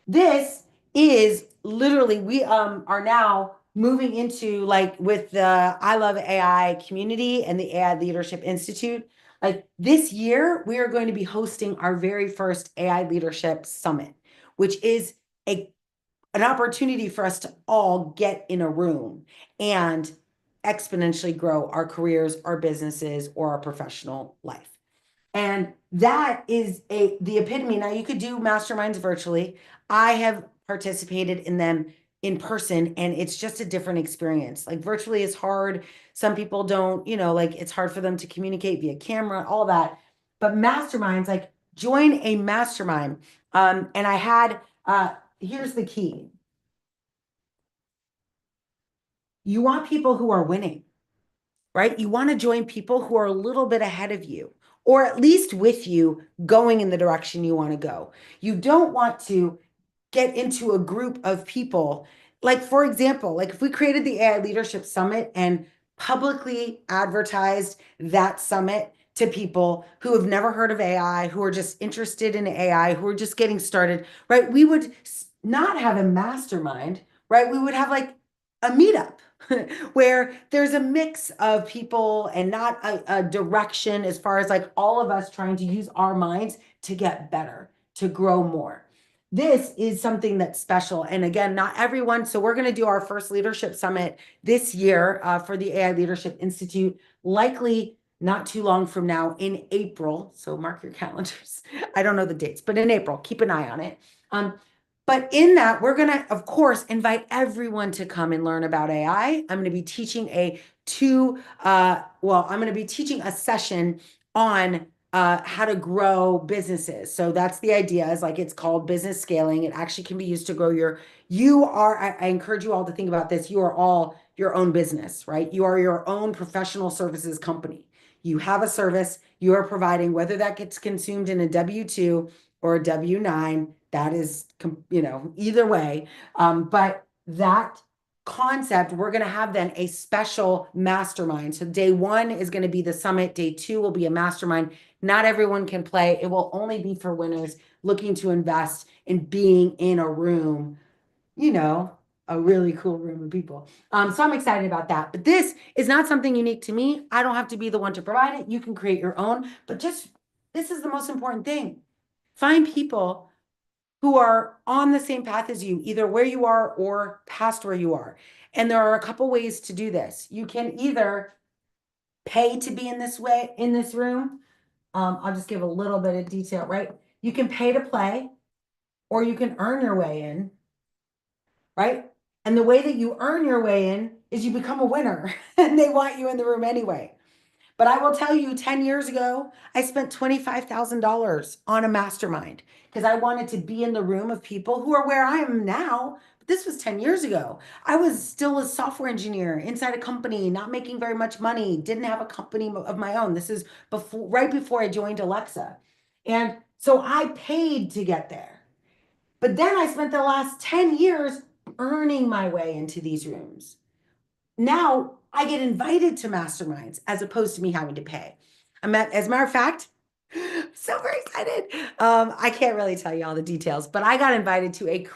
This is literally, we are now moving into, like, with the I Love AI community and the AI Leadership Institute. Like this year, we are going to be hosting our very first AI Leadership Summit, which is an opportunity for us to all get in a room and exponentially grow our careers, our businesses, or our professional life. And that is the epitome. Now you could do masterminds virtually. I have participated in them in person, and it's just a different experience. Like virtually is hard. Some people don't, like it's hard for them to communicate via camera, all that. But masterminds, like join a mastermind. And I had here's the key. You want people who are winning, right? You want to join people who are a little bit ahead of you, or at least with you going in the direction you want to go. You don't want to get into a group of people. Like, for example, like if we created the AI Leadership Summit and publicly advertised that summit to people who have never heard of AI, who are just interested in AI, who are just getting started, right? We would not have a mastermind, right? We would have like a meetup where there's a mix of people and not a direction as far as like all of us trying to use our minds to get better, to grow more. This is something that's special. And again, not everyone. So we're going to do our first leadership summit this year for the AI Leadership Institute, likely not too long from now in April. So mark your calendars. I don't know the dates, but in April, keep an eye on it. But in that, we're going to, of course, invite everyone to come and learn about AI. I'm going to be teaching I'm going to be teaching a session on how to grow businesses. So that's the idea, is like it's called business scaling. It actually can be used to grow I encourage you all to think about this. You are all your own business, right? You are your own professional services company. You have a service you are providing, whether that gets consumed in a W-2 or a W-9, that is, either way. But that concept, we're going to have then a special mastermind. So day one is going to be the summit. Day two will be a mastermind. Not everyone can play. It will only be for winners looking to invest in being in a room, a really cool room of people. So I'm excited about that. But this is not something unique to me. I don't have to be the one to provide it. You can create your own, but this is the most important thing. Find people who are on the same path as you, either where you are or past where you are. And there are a couple ways to do this. You can either pay to be in this room. I'll just give a little bit of detail, right? You can pay to play, or you can earn your way in, right? And the way that you earn your way in is you become a winner and they want you in the room anyway. But I will tell you, 10 years ago, I spent $25,000 on a mastermind because I wanted to be in the room of people who are where I am now. But this was 10 years ago. I was still a software engineer inside a company, not making very much money, didn't have a company of my own. This is right before I joined Alexa. And so I paid to get there. But then I spent the last 10 years earning my way into these rooms. Now I get invited to masterminds as opposed to me having to pay. As a matter of fact, so very excited. I can't really tell you all the details, but I got invited to a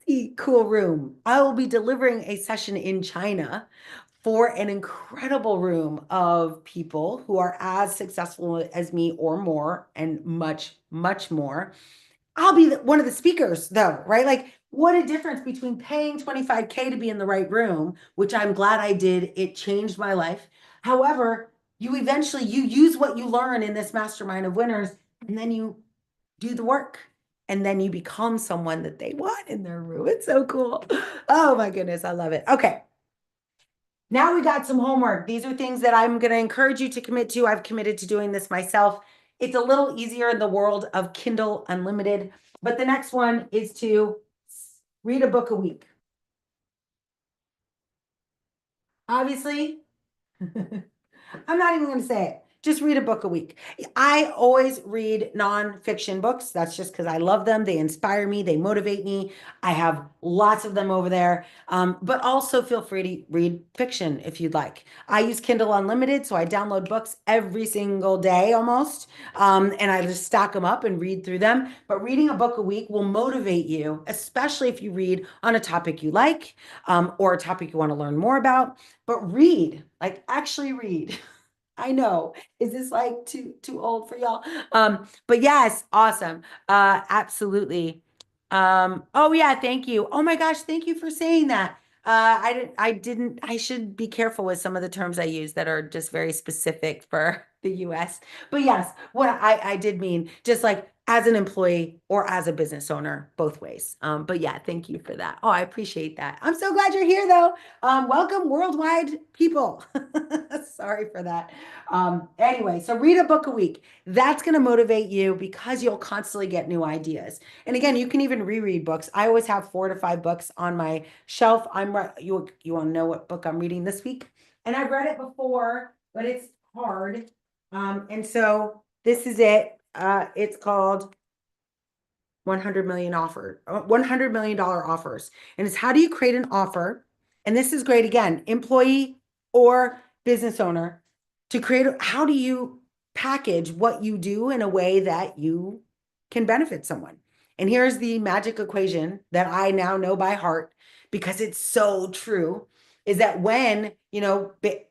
crazy cool room. I will be delivering a session in China for an incredible room of people who are as successful as me or more, and much, much more. I'll be one of the speakers though, right? Like what a difference between paying 25K to be in the right room, which I'm glad I did. It changed my life. However, you use what you learn in this mastermind of winners, and then you do the work, and then you become someone that they want in their room. It's so cool. Oh my goodness, I love it. Okay. Now we got some homework. These are things that I'm going to encourage you to commit to. I've committed to doing this myself. It's a little easier in the world of Kindle Unlimited, but the next one is to read a book a week. Obviously, I'm not even going to say it. Just read a book a week. I always read nonfiction books. That's just because I love them. They inspire me. They motivate me. I have lots of them over there. But also feel free to read fiction if you'd like. I use Kindle Unlimited, so I download books every single day almost. And I just stack them up and read through them. But reading a book a week will motivate you, especially if you read on a topic you like, or a topic you want to learn more about. But read, like actually read. I know. Is this like too old for y'all? But yes, awesome. Absolutely. Oh yeah, thank you. Oh my gosh, thank you for saying that. I should be careful with some of the terms I use that are just very specific for the US. But yes, what I did mean just like as an employee or as a business owner, both ways. But yeah, thank you for that. Oh, I appreciate that. I'm so glad you're here though. Welcome worldwide people. Sorry for that. Anyway, so read a book a week. That's going to motivate you because you'll constantly get new ideas. And again, you can even reread books. I always have 4 to 5 books on my shelf. You want to know what book I'm reading this week? And I've read it before, but it's hard. And so this is it. It's called 100 million offer, $100 million offers. And it's how do you create an offer? And this is great again, employee or business owner to create, how do you package what you do in a way that you can benefit someone? And here's the magic equation that I now know by heart because it's so true is that when,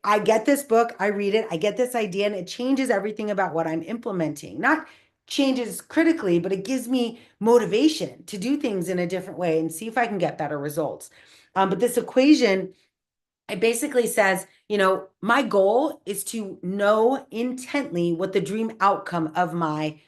I get this book, I read it, I get this idea, and it changes everything about what I'm implementing. Not changes critically, but it gives me motivation to do things in a different way and see if I can get better results. But this equation, it basically says, my goal is to know intently what the dream outcome of my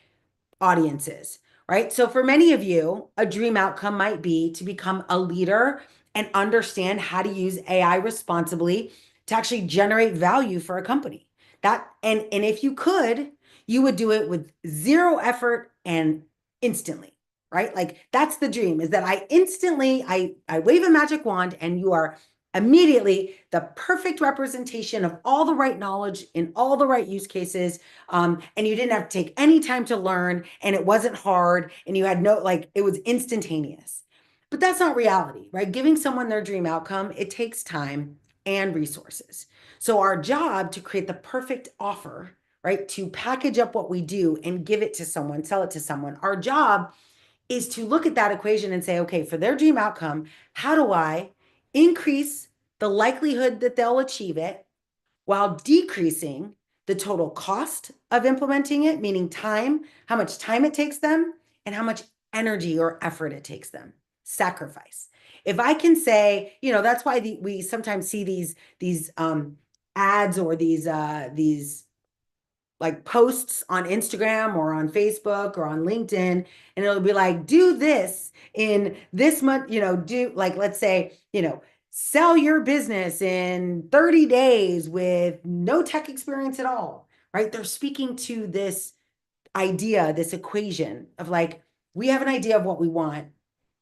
audience is, right? So for many of you, a dream outcome might be to become a leader and understand how to use AI responsibly to actually generate value for a company. And if you could, you would do it with zero effort and instantly, right? Like that's the dream is that I wave a magic wand and you are immediately the perfect representation of all the right knowledge in all the right use cases. And you didn't have to take any time to learn, and it wasn't hard, and you had it was instantaneous. But that's not reality, right? Giving someone their dream outcome, it takes time and resources. So our job to create the perfect offer, right? To package up what we do and give it to someone, sell it to someone. Our job is to look at that equation and say, okay, for their dream outcome, how do I increase the likelihood that they'll achieve it while decreasing the total cost of implementing it, meaning time, how much time it takes them, and how much energy or effort it takes them, sacrifice. If I can say, that's why we sometimes see these ads or these like posts on Instagram or on Facebook or on LinkedIn, and it'll be like, do this in this month, do like, let's say, sell your business in 30 days with no tech experience at all, right? They're speaking to this idea, this equation of like, we have an idea of what we want.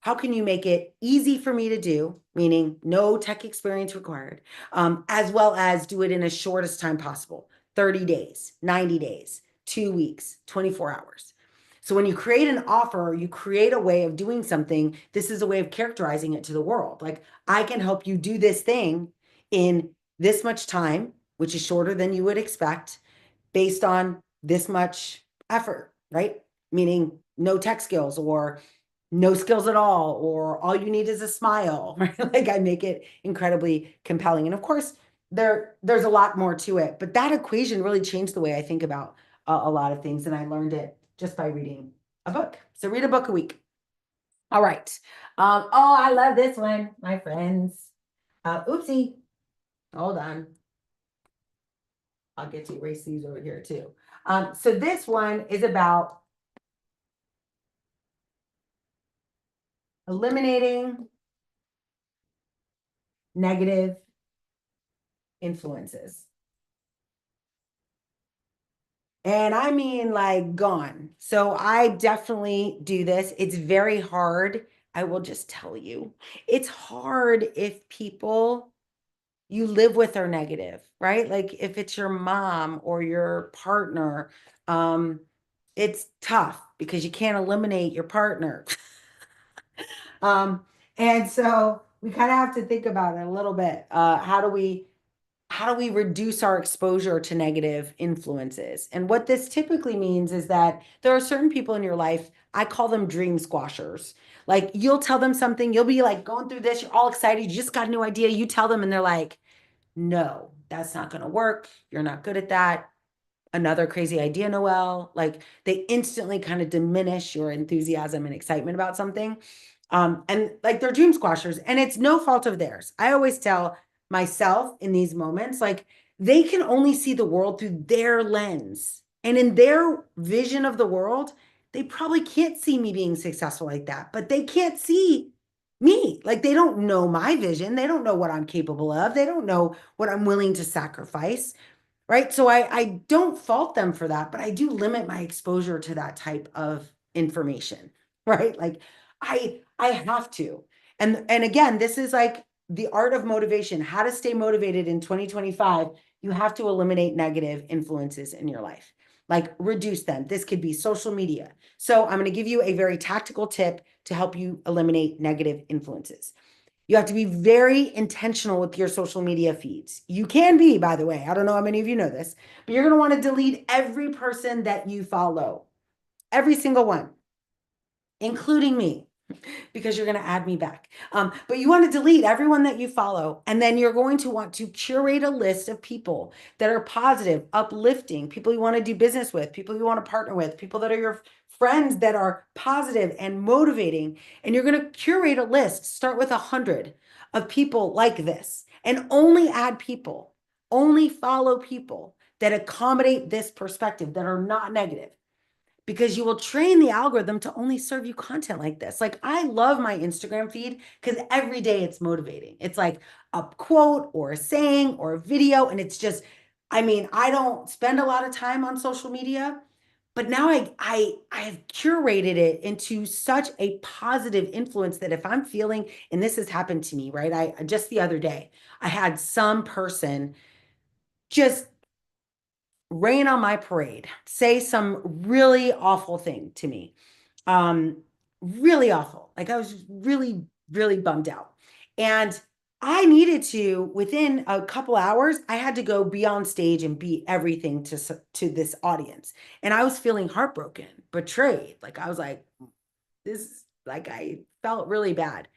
How can you make it easy for me to do, meaning no tech experience required, as well as do it in as shortest time possible, 30 days, 90 days, 2 weeks, 24 hours. So when you create an offer, you create a way of doing something. This is a way of characterizing it to the world. Like, I can help you do this thing in this much time, which is shorter than you would expect, based on this much effort, right? Meaning no tech skills or no skills at all you need is a smile, right? Like I make it incredibly compelling. And of course, there's a lot more to it, but that equation really changed the way I think about a lot of things. And I learned it just by reading a book. So read a book a week. All right. Oh, I love this one, my friends. Oopsie. Hold on. I'll get to erase these over here too. So this one is about eliminating negative influences. And I mean like gone. So I definitely do this. It's very hard. I will just tell you, it's hard if people you live with are negative, right? Like if it's your mom or your partner, it's tough because you can't eliminate your partner. And so we kind of have to think about it a little bit. How do we reduce our exposure to negative influences? And what this typically means is that there are certain people in your life, I call them dream squashers. Like you'll tell them something, you'll be like going through this, you're all excited, you just got a new idea, you tell them, and they're like, no, that's not going to work. You're not good at that. Another crazy idea, Noelle. Like they instantly kind of diminish your enthusiasm and excitement about something. And like they're dream squashers, and it's no fault of theirs. I always tell myself in these moments, like they can only see the world through their lens. And in their vision of the world, they probably can't see me being successful like that, but they can't see me. Like they don't know my vision. They don't know what I'm capable of. They don't know what I'm willing to sacrifice. Right. So I don't fault them for that, but I do limit my exposure to that type of information. Right. Like I have to. And again, this is like the art of motivation, how to stay motivated in 2025. You have to eliminate negative influences in your life, like reduce them. This could be social media. So I'm going to give you a very tactical tip to help you eliminate negative influences. You have to be very intentional with your social media feeds. You can be, by the way, I don't know how many of you know this, but you're going to want to delete every person that you follow, every single one, including me, because you're going to add me back. But you want to delete everyone that you follow. And then you're going to want to curate a list of people that are positive, uplifting, people you want to do business with, people you want to partner with, people that are your friends that are positive and motivating. And you're going to curate a list, start with 100 of people like this, and only add people, only follow people that accommodate this perspective, that are not negative, because you will train the algorithm to only serve you content like this. Like I love my Instagram feed because every day it's motivating. It's like a quote or a saying or a video. And it's just, I mean, I don't spend a lot of time on social media, but now I have curated it into such a positive influence that if I'm feeling, and this has happened to me, right? I just the other day, I had some person just rain on my parade, say some really awful thing to me. Um, really awful. Like I was really, really bummed out. And I needed to, within a couple hours, I had to go be on stage and be everything to this audience. And I was feeling heartbroken, betrayed. Like I was like, this, like I felt really bad.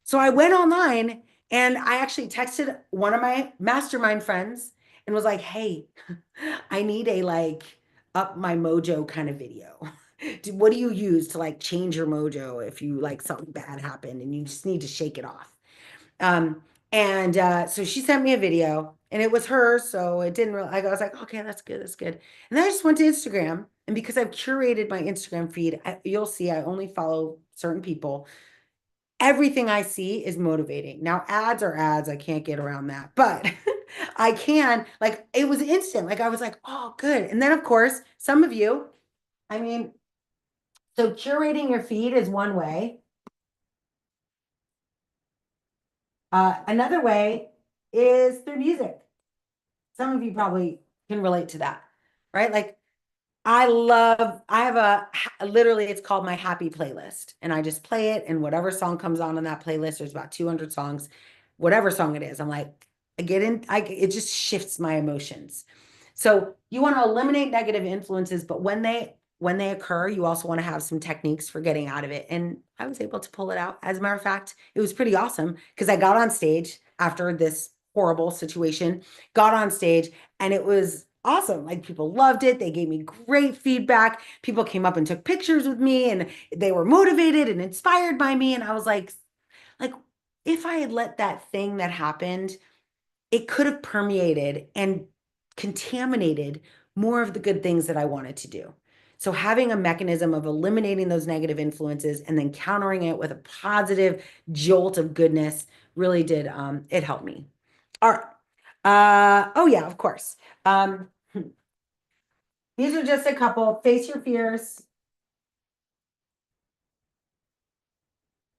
So I went online and I actually texted one of my mastermind friends and was like, hey, I need a like up my mojo kind of video. What do you use to like change your mojo if you like something bad happened and you just need to shake it off? Um, and so she sent me a video and it was her. So it didn't really, I was like, okay, that's good. That's good. And then I just went to Instagram. And because I've curated my Instagram feed, you'll see I only follow certain people. Everything I see is motivating. Now, ads are ads. I can't get around that, but I can, like, it was instant. Like, I was like, oh, good. And then, of course, some of you, I mean, so curating your feed is one way. Another way is through music. Some of you probably can relate to that, right? Like, I have literally, it's called my happy playlist. And I just play it, and whatever song comes on that playlist, there's about 200 songs, whatever song it is. I'm like, it just shifts my emotions. So you want to eliminate negative influences, but when they occur, you also want to have some techniques for getting out of it. And I was able to pull it out. As a matter of fact, it was pretty awesome because I got on stage after this horrible situation, got on stage, and it was awesome. Like people loved it. They gave me great feedback. People came up and took pictures with me and they were motivated and inspired by me. And I was like, if I had let that thing that happened, it could have permeated and contaminated more of the good things that I wanted to do. So having a mechanism of eliminating those negative influences and then countering it with a positive jolt of goodness really did it helped me. All right. Oh yeah, of course. These are just a couple. Face your fears.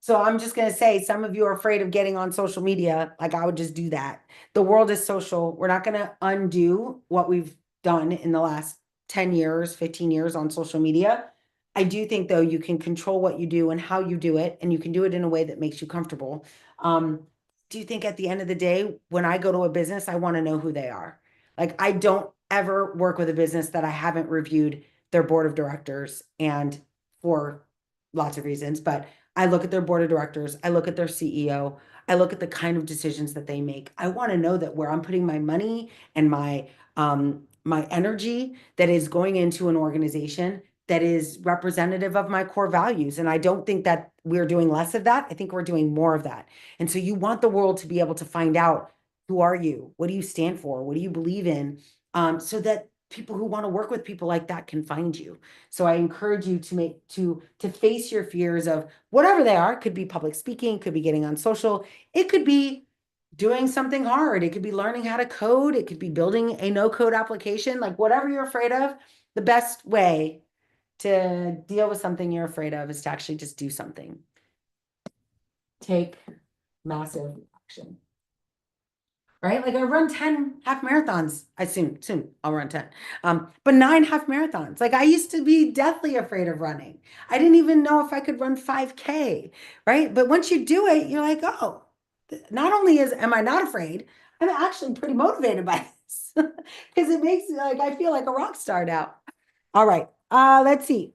So I'm just going to say some of you are afraid of getting on social media. Like I would just do that. The world is social. We're not going to undo what we've done in the last 10 years, 15 years on social media. I do think though you can control what you do and how you do it, and you can do it in a way that makes you comfortable. Do you think at the end of the day, when I go to a business, I want to know who they are? Like I don't ever work with a business that I haven't reviewed their board of directors, and for lots of reasons, but I look at their board of directors, I look at their CEO, I look at the kind of decisions that they make. I want to know that where I'm putting my money and my energy that is going into an organization, that is representative of my core values. And I don't think that we're doing less of that. I think we're doing more of that. And so you want the world to be able to find out, who are you? What do you stand for? What do you believe in? So that people who want to work with people like that can find you. So I encourage you to face your fears of whatever they are. It could be public speaking, could be getting on social, it could be doing something hard, it could be learning how to code, it could be building a no-code application, like whatever you're afraid of. The best way to deal with something you're afraid of is to actually just do something. Take massive action. Right? Like I run 10 half marathons. I soon I'll run 10. But 9 half marathons. Like I used to be deathly afraid of running. I didn't even know if I could run 5K, right? But once you do it, you're like, oh, not only am I not afraid, I'm actually pretty motivated by this. Because it makes like I feel like a rock star now. All right. Let's see.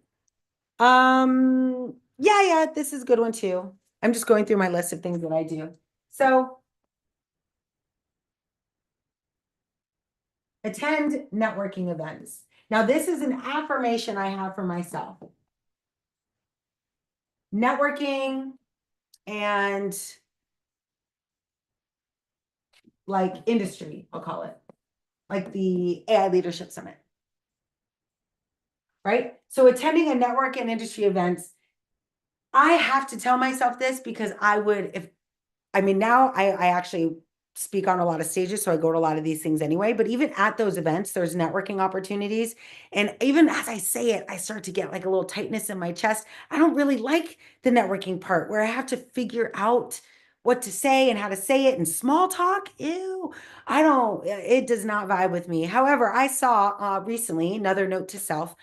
Yeah, this is a good one too. I'm just going through my list of things that I do. So attend networking events. Now, this is an affirmation I have for myself. Networking and like industry, I'll call it, like the AI Leadership Summit, right? So attending a network and industry events, I have to tell myself this because I would, if I mean, now I actually speak on a lot of stages, so I go to a lot of these things anyway. But even at those events, there's networking opportunities. And even as I say it, I start to get like a little tightness in my chest. I don't really like the networking part where I have to figure out what to say and how to say it. And small talk, ew, I don't, it does not vibe with me. However, I saw recently, another note to self,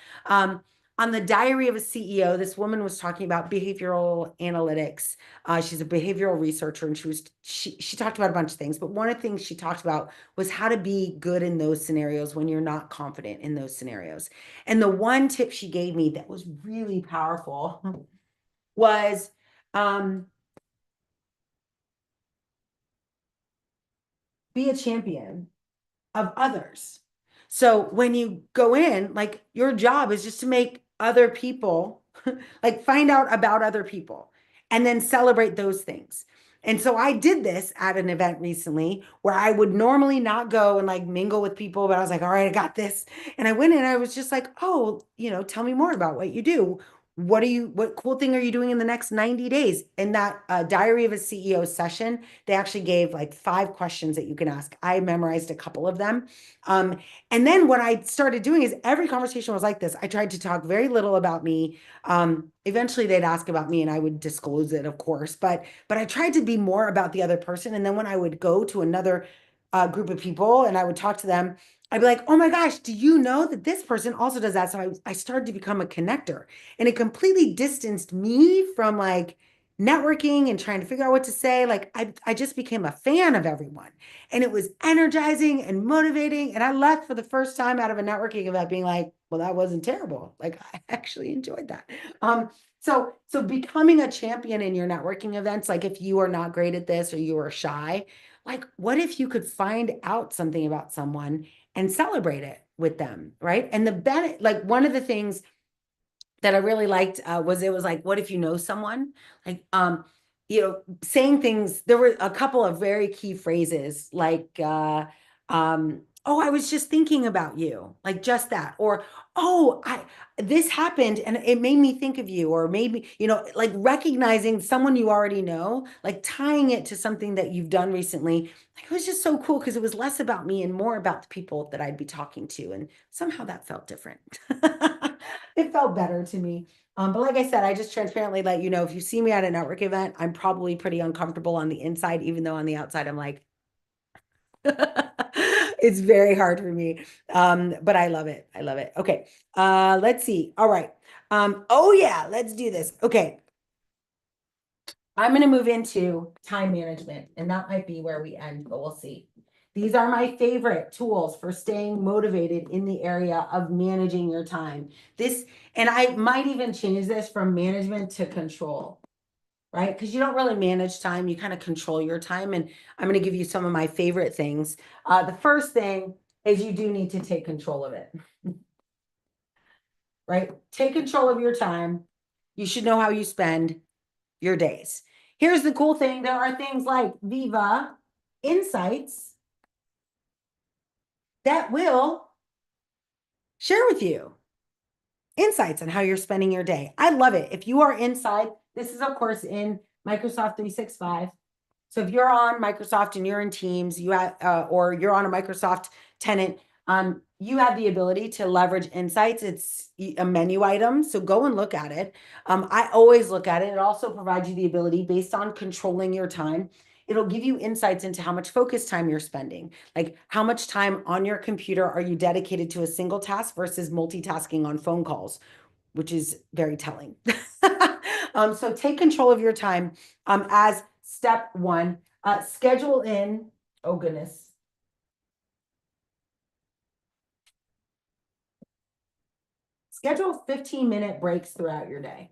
on the Diary of a CEO, this woman was talking about behavioral analytics. She's a behavioral researcher, and she talked about a bunch of things, but one of the things she talked about was how to be good in those scenarios when you're not confident in those scenarios. And the one tip she gave me that was really powerful was be a champion of others. So when you go in, like your job is just to make other people like find out about other people and then celebrate those things. And so I did this at an event recently where I would normally not go and like mingle with people, but I was like, all right, I got this. And I went in and I was just like, oh, tell me more about what you do. What cool thing are you doing in the next 90 days? In that Diary of a CEO session, they actually gave like 5 questions that you can ask. I memorized a couple of them. And then what I started doing is every conversation was like this. I tried to talk very little about me. Eventually they'd ask about me and I would disclose it, of course, but I tried to be more about the other person. And then when I would go to another group of people and I would talk to them, I'd be like, oh my gosh, do you know that this person also does that? So I started to become a connector, and it completely distanced me from like networking and trying to figure out what to say. Like I just became a fan of everyone, and it was energizing and motivating. And I left for the first time out of a networking event being like, well, that wasn't terrible. Like I actually enjoyed that. So becoming a champion in your networking events, like if you are not great at this or you are shy, like what if you could find out something about someone and celebrate it with them, right? And the benefit, like one of the things that I really liked was it was like, what if you know someone? Like, saying things, there were a couple of very key phrases like, oh, I was just thinking about you, like just that, or oh, this happened and it made me think of you, or maybe, like recognizing someone you already know, like tying it to something that you've done recently. Like, it was just so cool because it was less about me and more about the people that I'd be talking to. And somehow that felt different. It felt better to me. But like I said, I just transparently let you know if you see me at a network event, I'm probably pretty uncomfortable on the inside, even though on the outside I'm like, it's very hard for me. But I love it. I love it. Okay. Let's see. All right. Oh yeah, let's do this. Okay. I'm going to move into time management, and that might be where we end, but we'll see. These are my favorite tools for staying motivated in the area of managing your time. And I might even change this from management to control, right? Because you don't really manage time, you kind of control your time. And I'm going to give you some of my favorite things. The first thing is you do need to take control of it. right? Take control of your time. You should know how you spend your days. Here's the cool thing. There are things like Viva Insights that will share with you insights on how you're spending your day. I love it. If you are inside, this is of course in Microsoft 365. So if you're on Microsoft and you're in Teams, you have, or you're on a Microsoft tenant, you have the ability to leverage insights. It's a menu item, so go and look at it. I always look at it. It also provides you the ability, based on controlling your time, it'll give you insights into how much focus time you're spending. Like how much time on your computer are you dedicated to a single task versus multitasking on phone calls, which is very telling. So take control of your time as step one. Schedule in, oh goodness. Schedule 15-minute breaks throughout your day.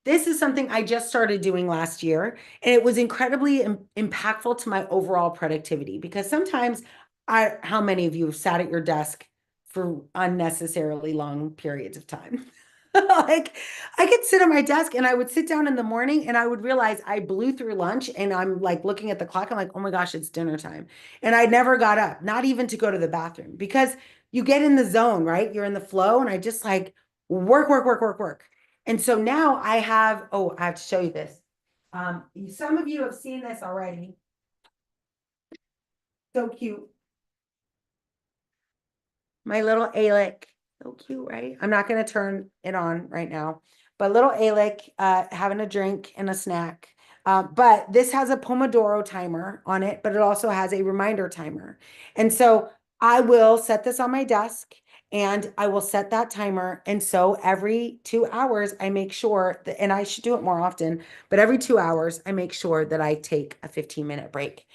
This is something I just started doing last year, and it was incredibly impactful to my overall productivity because sometimes how many of you have sat at your desk for unnecessarily long periods of time? Like I could sit at my desk and I would sit down in the morning and I would realize I blew through lunch and I'm like looking at the clock. I'm like, oh my gosh, it's dinner time. And I never got up, not even to go to the bathroom because you get in the zone, right? You're in the flow. And I just like work, work, work, work, work. And so now I have, oh, I have to show you this. Some of you have seen this already. So cute. My little Alec. So cute, right? I'm not going to turn it on right now, but little Alec having a drink and a snack. But this has a Pomodoro timer on it, but it also has a reminder timer. And so I will set this on my desk and I will set that timer. And so every 2 hours, I make sure that, and I should do it more often, but every 2 hours, I make sure that I take a 15-minute break.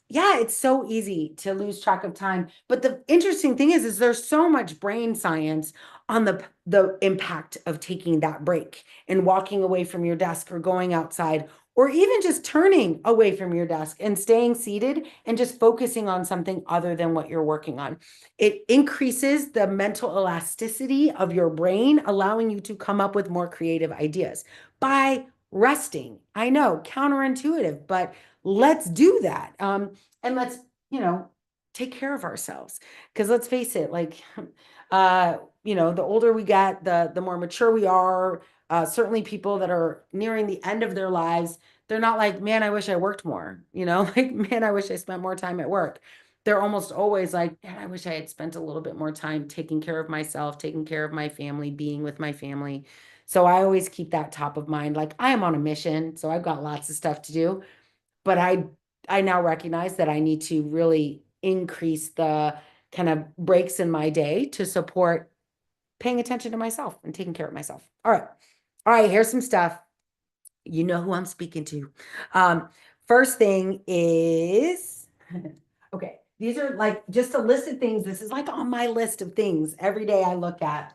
Yeah, it's so easy to lose track of time. But the interesting thing is there's so much brain science on the impact of taking that break and walking away from your desk or going outside or even just turning away from your desk and staying seated and just focusing on something other than what you're working on. It increases the mental elasticity of your brain, allowing you to come up with more creative ideas by resting. I know, counterintuitive, but let's do that. And let's, you know, take care of ourselves. Because let's face it, like, the older we get, the more mature we are. Certainly people that are nearing the end of their lives, they're not like, man, I wish I worked more, like, man, I wish I spent more time at work. They're almost always like, man, I wish I had spent a little bit more time taking care of myself, taking care of my family, being with my family. So I always keep that top of mind. Like I am on a mission, so I've got lots of stuff to do, but I now recognize that I need to really increase the kind of breaks in my day to support paying attention to myself and taking care of myself. All right. All right, here's some stuff. You know who I'm speaking to. First thing is, okay, these are like just a list of things. This is like on my list of things every day I look at.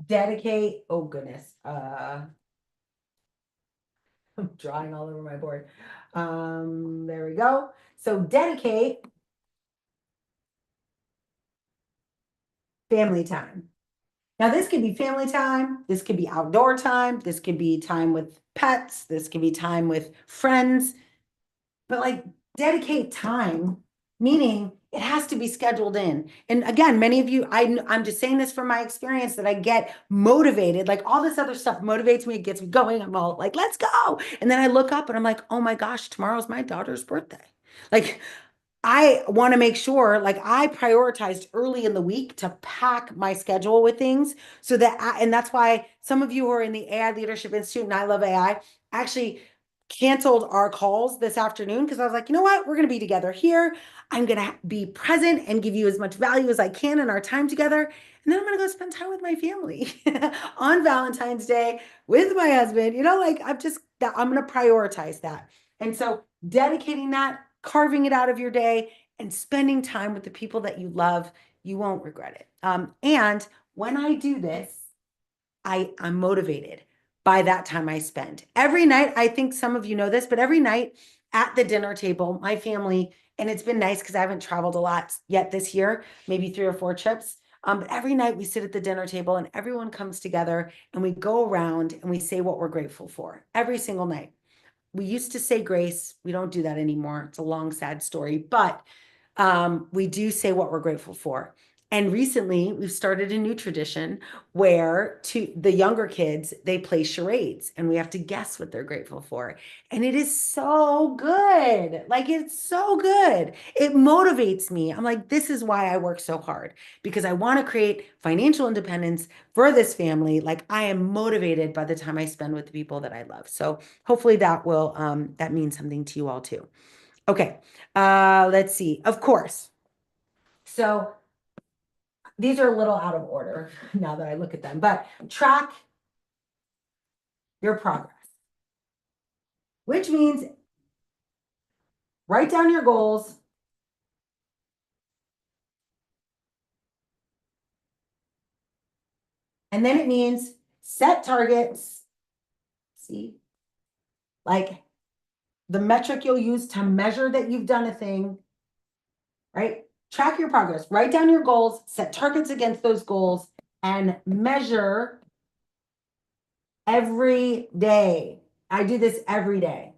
Dedicate, oh goodness. I'm drawing all over my board. There we go. So dedicate family time. Now, this could be family time. This could be outdoor time. This could be time with pets. This could be time with friends. But like dedicate time, meaning it has to be scheduled in. And again, many of you, I'm just saying this from my experience that I get motivated. Like all this other stuff motivates me. It gets me going. I'm all like, let's go. And then I look up and I'm like, oh my gosh, tomorrow's my daughter's birthday. Like I want to make sure, like I prioritized early in the week to pack my schedule with things so that and that's why some of you who are in the AI Leadership Institute and I Love AI actually canceled our calls this afternoon because I was like, you know what? We're going to be together here. I'm going to be present and give you as much value as I can in our time together. And then I'm going to go spend time with my family on Valentine's Day with my husband. Like I'm going to prioritize that. And so dedicating that, carving it out of your day, and spending time with the people that you love, you won't regret it. And when I do this, I'm motivated by that time I spend. Every night, I think some of you know this, but every night at the dinner table, my family and it's been nice because I haven't traveled a lot yet this year, maybe 3 or 4 trips. But every night we sit at the dinner table and everyone comes together and we go around and we say what we're grateful for every single night. We used to say grace. We don't do that anymore. It's a long, sad story, but we do say what we're grateful for. And recently, we've started a new tradition where to the younger kids, they play charades and we have to guess what they're grateful for. And it is so good. Like, it's so good. It motivates me. I'm like, this is why I work so hard because I want to create financial independence for this family. Like, I am motivated by the time I spend with the people that I love. So hopefully that means something to you all too. Okay, let's see. Of course. So these are a little out of order now that I look at them, but track your progress, which means write down your goals. And then it means set targets. See, like the metric you'll use to measure that you've done a thing, right? Track your progress, write down your goals, set targets against those goals, and measure every day. I do this every day.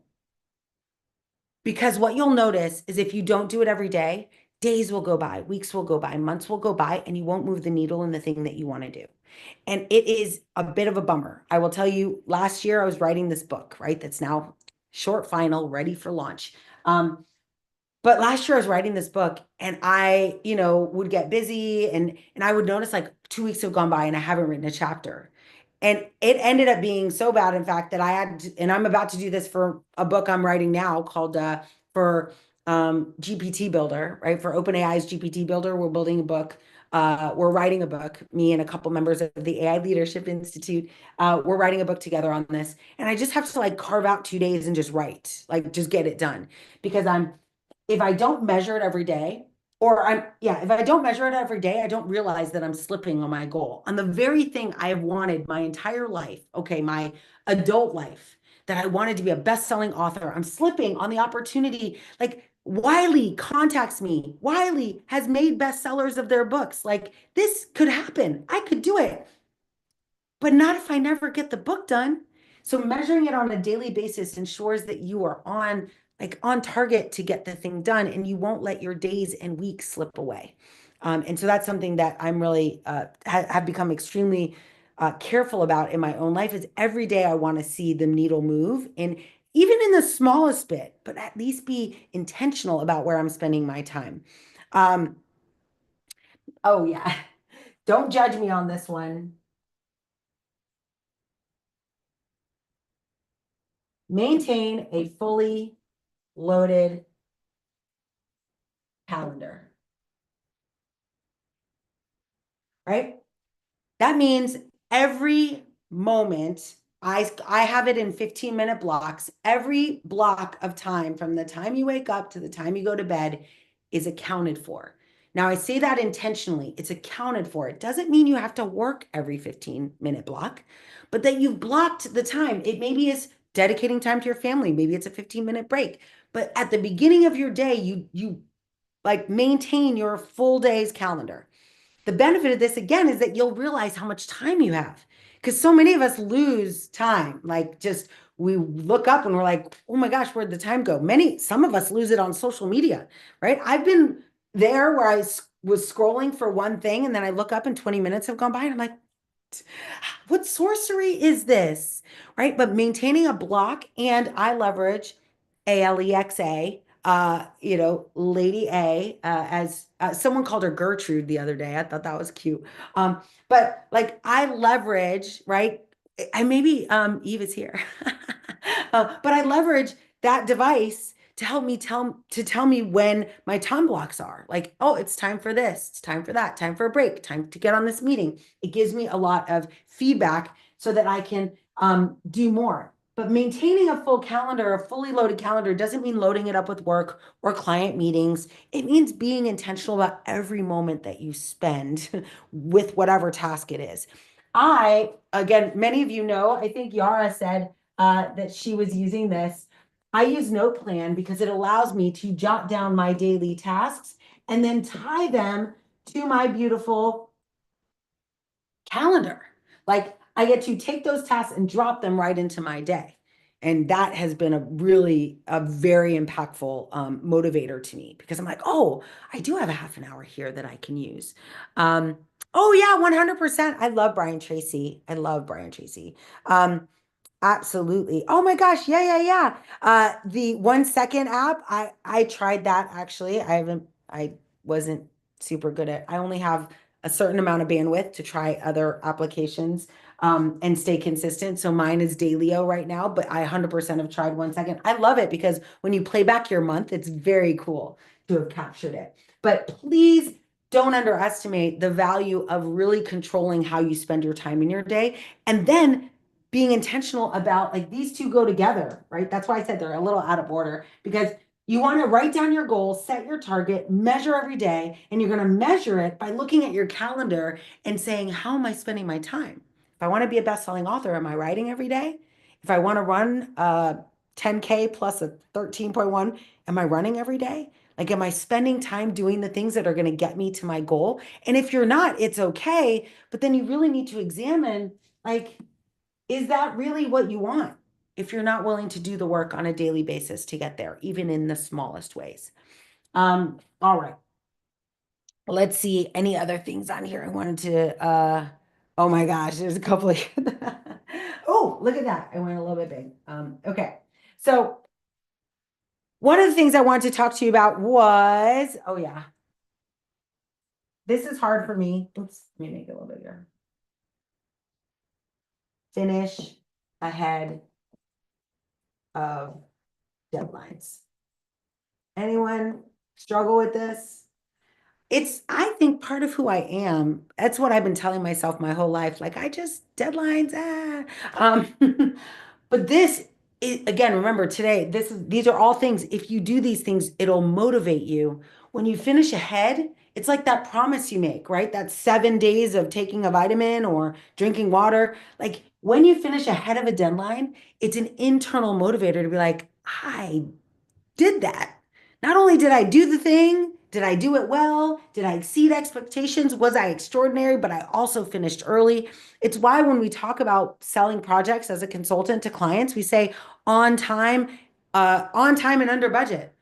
Because what you'll notice is if you don't do it every day, days will go by, weeks will go by, months will go by, and you won't move the needle in the thing that you want to do. And it is a bit of a bummer. I will tell you, last year I was writing this book, right? That's now short final, ready for launch. But last year I was writing this book and I, would get busy and I would notice like 2 weeks have gone by and I haven't written a chapter. And it ended up being so bad, in fact, that and I'm about to do this for a book I'm writing now called for GPT Builder, right? For OpenAI's GPT Builder, we're building a book. We're writing a book, me and a couple members of the AI Leadership Institute. We're writing a book together on this. And I just have to like carve out 2 days and just write, like just get it done. Because if I don't measure it every day, if I don't measure it every day, I don't realize that I'm slipping on my goal, on the very thing I have wanted my entire life, okay, my adult life, that I wanted to be a best-selling author. I'm slipping on the opportunity. Like Wiley contacts me. Wiley has made bestsellers of their books. Like this could happen. I could do it, but not if I never get the book done. So measuring it on a daily basis ensures that you are on target to get the thing done and you won't let your days and weeks slip away. And so that's something that I'm really have become extremely careful about in my own life is every day I want to see the needle move and even in the smallest bit, but at least be intentional about where I'm spending my time. Um, oh yeah, don't judge me on this one. Maintain a fully loaded calendar, right? That means every moment, I have it in 15-minute blocks. Every block of time from the time you wake up to the time you go to bed is accounted for. Now, I say that intentionally. It's accounted for. It doesn't mean you have to work every 15-minute block, but that you've blocked the time. It maybe is dedicating time to your family. Maybe it's a 15-minute break. But at the beginning of your day, you like maintain your full day's calendar. The benefit of this again is that you'll realize how much time you have because so many of us lose time. Like just we look up and we're like, oh my gosh, where'd the time go? Some of us lose it on social media, right? I've been there where was scrolling for one thing and then I look up and 20 minutes have gone by and I'm like, what sorcery is this? Right. But maintaining a block, and I leverage Alexa, Lady A, as someone called her Gertrude the other day. I thought that was cute. But like I leverage, right? And maybe Eve is here. But I leverage that device to help me tell me when my time blocks are. Like, oh, it's time for this, it's time for that, time for a break, time to get on this meeting. It gives me a lot of feedback so that I can do more. But maintaining a full calendar, a fully loaded calendar, doesn't mean loading it up with work or client meetings. It means being intentional about every moment that you spend with whatever task it is. Again, many of you know, I think Yara said that she was using this. I use Noteplan because it allows me to jot down my daily tasks and then tie them to my beautiful calendar. Like I get to take those tasks and drop them right into my day. And that has been a very impactful motivator to me because I'm like, oh, I do have a half an hour here that I can use. Um, oh yeah, 100%. I love Brian Tracy. I love Brian Tracy. Absolutely. Oh my gosh. Yeah, yeah, yeah. The 1 Second app, I tried that actually. I wasn't super good at. I only have a certain amount of bandwidth to try other applications and stay consistent. So mine is Dailyo right now, but I 100% have tried 1 Second. I love it because when you play back your month, it's very cool to have captured it. But please don't underestimate the value of really controlling how you spend your time in your day. And then being intentional about like these two go together, right? That's why I said they're a little out of order because you want to write down your goals, set your target, measure every day, and you're going to measure it by looking at your calendar and saying, how am I spending my time? If I want to be a best-selling author, am I writing every day? If I want to run 10K plus a 13.1, am I running every day? Like, am I spending time doing the things that are going to get me to my goal? And if you're not, it's okay. But then you really need to examine, like, is that really what you want if you're not willing to do the work on a daily basis to get there, even in the smallest ways? All right. Let's see any other things on here I wanted to oh my gosh, there's a couple of oh, look at that. I went a little bit big. Okay. So one of the things I wanted to talk to you about was, oh yeah, this is hard for me. Oops, let me make it a little bigger. Finish ahead of deadlines. Anyone struggle with this? It's, I think, part of who I am. That's what I've been telling myself my whole life. Like, I just, deadlines, but this is, again, remember today, these are all things. If you do these things, it'll motivate you. When you finish ahead, it's like that promise you make, right? That 7 days of taking a vitamin or drinking water. Like when you finish ahead of a deadline, it's an internal motivator to be like, I did that. Not only did I do the thing, did I do it well? Did I exceed expectations? Was I extraordinary? But I also finished early. It's why when we talk about selling projects as a consultant to clients, we say on time and under budget.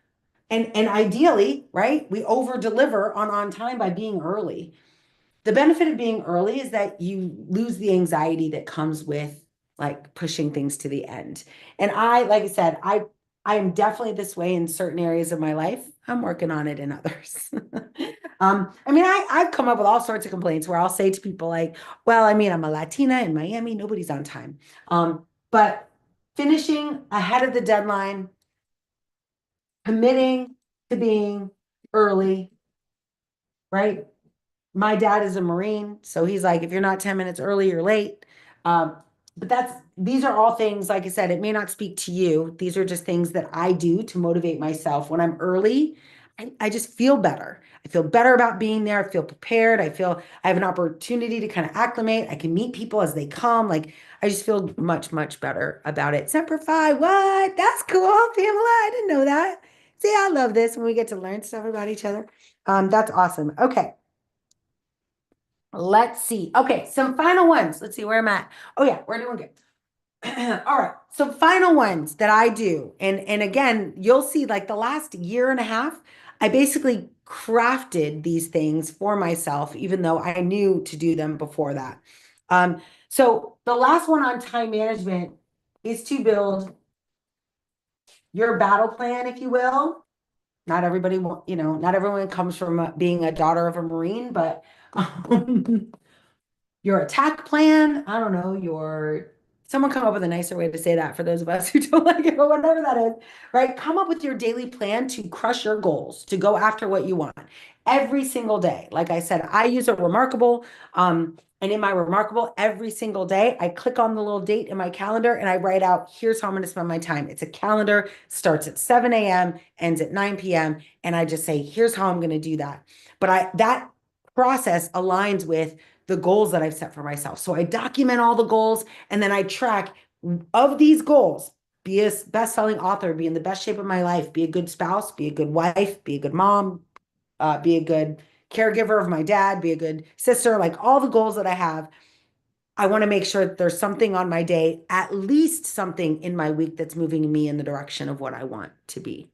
And ideally, right, we over deliver on time by being early. The benefit of being early is that you lose the anxiety that comes with like pushing things to the end. And like I said, I am definitely this way in certain areas of my life. I'm working on it in others. I mean, I've come up with all sorts of complaints where I'll say to people like, well, I mean, I'm a Latina in Miami, nobody's on time. But finishing ahead of the deadline, committing to being early, right? My dad is a Marine, so he's like, if you're not 10 minutes early, you're late. But these are all things, like I said, it may not speak to you. These are just things that I do to motivate myself. When I'm early, I just feel better. I feel better about being there. I feel prepared. I feel I have an opportunity to kind of acclimate. I can meet people as they come. Like I just feel much, much better about it. Semper Fi, what? That's cool, Pamela. I didn't know that. See, I love this when we get to learn stuff about each other. That's awesome. Okay. Let's see. Okay, some final ones. Let's see where I'm at. Oh yeah, we're doing good. All right. So final ones that I do. And again, you'll see like the last year and a half, I basically crafted these things for myself, even though I knew to do them before that. So the last one on time management is to build your battle plan, if you will. Not everybody, not everyone comes from being a daughter of a Marine, but your attack plan. I don't know, someone come up with a nicer way to say that for those of us who don't like it, but whatever that is, right? Come up with your daily plan to crush your goals, to go after what you want every single day. Like I said, I use a Remarkable. And in my Remarkable, every single day, I click on the little date in my calendar and I write out, here's how I'm going to spend my time. It's a calendar, starts at 7 a.m., ends at 9 p.m. And I just say, here's how I'm going to do that. But that process aligns with the goals that I've set for myself. So I document all the goals and then I track of these goals. be a best-selling author, be in the best shape of my life, be a good spouse, be a good wife, be a good mom, be a good caregiver of my dad, be a good sister, like all the goals that I have. I want to make sure that there's something on my day, at least something in my week that's moving me in the direction of what I want to be.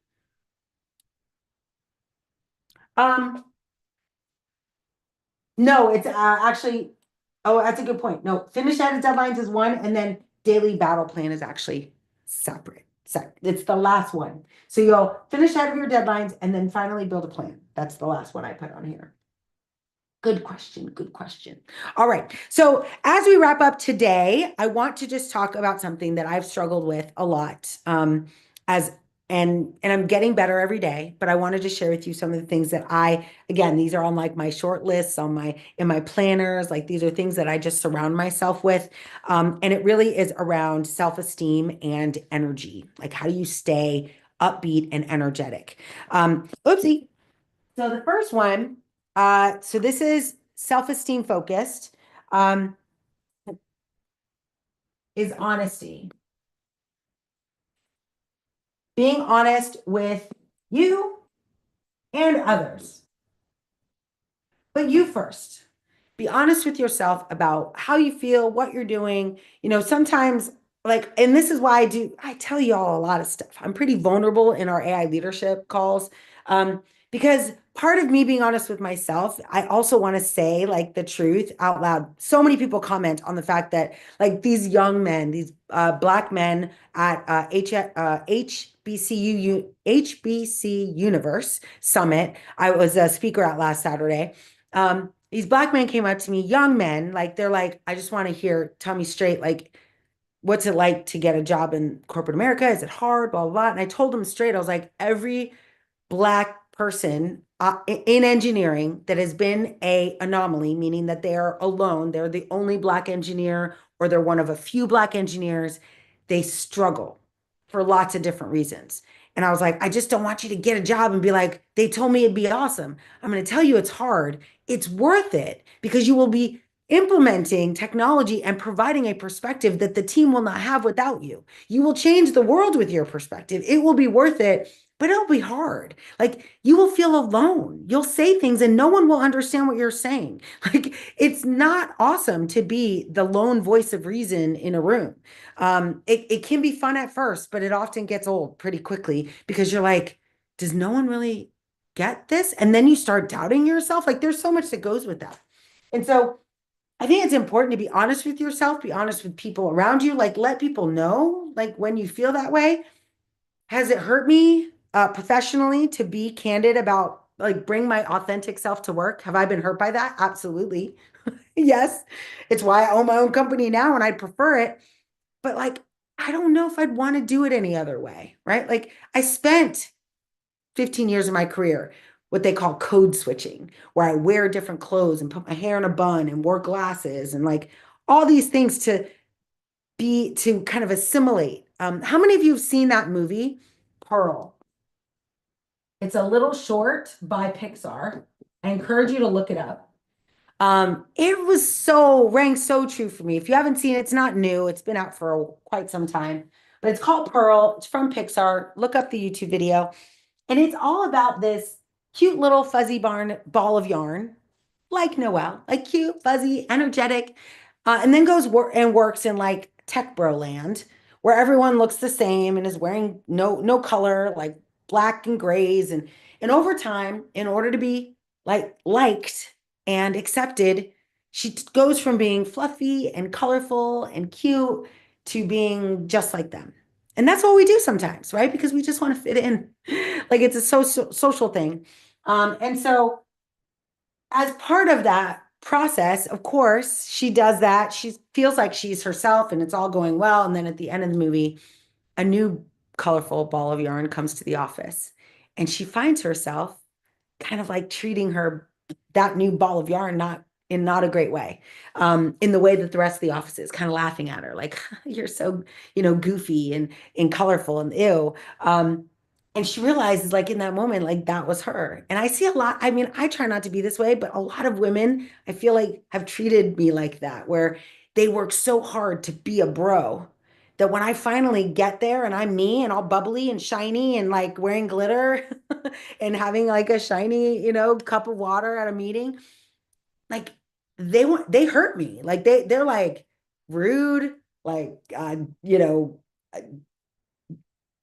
Um, no, it's actually, oh, that's a good point. No, finish edit deadlines is one, and then daily battle plan is actually separate. It's the last one. So you'll finish out of your deadlines and then finally build a plan. That's the last one I put on here. Good question. Good question. All right. So as we wrap up today, I want to just talk about something that I've struggled with a lot. As and I'm getting better every day, but I wanted to share with you some of the things that again, these are on like my short lists on in my planners. Like these are things that I just surround myself with. And it really is around self-esteem and energy. Like how do you stay upbeat and energetic? Oopsie. So the first one, so this is self-esteem focused, um, is honesty. Being honest with you and others, but you first. Be honest with yourself about how you feel, what you're doing. Sometimes like, and this is why I tell you all a lot of stuff. I'm pretty vulnerable in our AI leadership calls. Because part of me being honest with myself, I also want to say like the truth out loud. So many people comment on the fact that like these young men, these Black men at HBC Universe Summit. I was a speaker at last Saturday. These Black men came up to me, young men, like they're like, I just want to tell me straight, like, what's it like to get a job in corporate America? Is it hard? Blah, blah, blah. And I told them straight, I was like, every Black person in engineering that has been a anomaly, meaning that they are alone, they're the only Black engineer, or they're one of a few Black engineers, they struggle for lots of different reasons. And I was like, I just don't want you to get a job and be like, they told me it'd be awesome. I'm going to tell you it's hard. It's worth it because you will be implementing technology and providing a perspective that the team will not have without you. You will change the world with your perspective. It will be worth it, but it'll be hard. Like you will feel alone. You'll say things and no one will understand what you're saying. Like it's not awesome to be the lone voice of reason in a room. It can be fun at first, but it often gets old pretty quickly because you're like, does no one really get this? And then you start doubting yourself. Like there's so much that goes with that. And so I think it's important to be honest with yourself, be honest with people around you, like let people know, like when you feel that way. Has it hurt me professionally to be candid about like bring my authentic self to work? Have I been hurt by that? Absolutely. Yes. It's why I own my own company now and I prefer it. But like, I don't know if I'd want to do it any other way, right? Like I spent 15 years of my career, what they call code switching, where I wear different clothes and put my hair in a bun and wore glasses and like all these things to kind of assimilate. How many of you have seen that movie, Pearl? It's a little short by Pixar. I encourage you to look it up. It was rang so true for me. If you haven't seen it, it's not new. It's been out for quite some time, but it's called Pearl. It's from Pixar. Look up the YouTube video. And it's all about this cute little fuzzy ball of yarn, like Noelle, like cute, fuzzy, energetic, and then goes and works in like tech bro land, where everyone looks the same and is wearing no color, like black and grays, and over time, in order to be like liked and accepted, she goes from being fluffy and colorful and cute to being just like them. And that's what we do sometimes, right? Because we just want to fit in. Like it's a social thing. And so as part of that process, of course, she does that. She feels like she's herself and it's all going well. And then at the end of the movie, a new colorful ball of yarn comes to the office and she finds herself kind of like treating that new ball of yarn not a great way, in the way that the rest of the office is kind of laughing at her like you're so goofy and colorful and ew. And she realizes like in that moment like that was her. And I see a lot, I mean, I try not to be this way, but a lot of women I feel like have treated me like that, where they work so hard to be a bro that when I finally get there and I'm me and all bubbly and shiny and like wearing glitter and having like a shiny, cup of water at a meeting, like they hurt me. Like they're like rude, like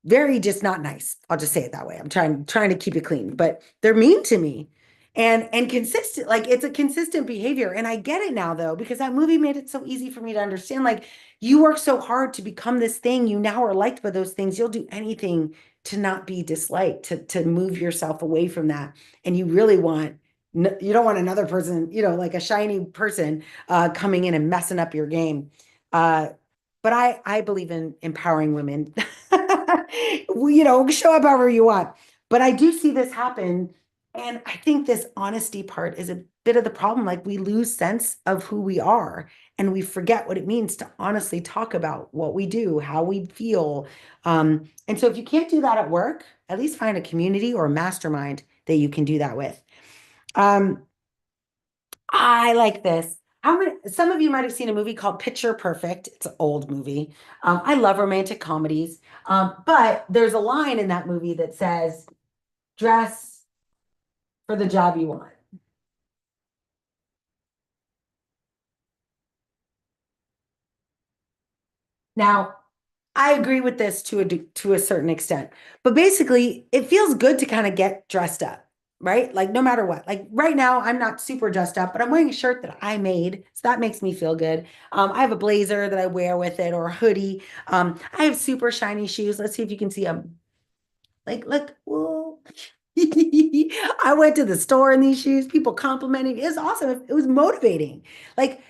very just not nice. I'll just say it that way. I'm trying to keep it clean, but they're mean to me and consistent. Like it's a consistent behavior. And I get it now though, because that movie made it so easy for me to understand. Like you work so hard to become this thing. You now are liked by those things. You'll do anything to not be disliked, to move yourself away from that. And you really want you don't want another person, like a shiny person coming in and messing up your game. Uh, but I believe in empowering women. Show up however you want. But I do see this happen. And I think this honesty part is a bit of the problem. Like we lose sense of who we are and we forget what it means to honestly talk about what we do, how we feel. And so if you can't do that at work, at least find a community or a mastermind that you can do that with. Um, I like this. Some of you might have seen a movie called Picture Perfect. It's an old movie. I love romantic comedies. But there's a line in that movie that says, dress for the job you want. Now, I agree with this to a certain extent, but basically, it feels good to kind of get dressed up, right? Like no matter what. Like right now, I'm not super dressed up, but I'm wearing a shirt that I made, so that makes me feel good. I have a blazer that I wear with it or a hoodie. I have super shiny shoes. Let's see if you can see them. Like, look, whoa. I went to the store in these shoes. People complimenting. It was awesome. It was motivating. Like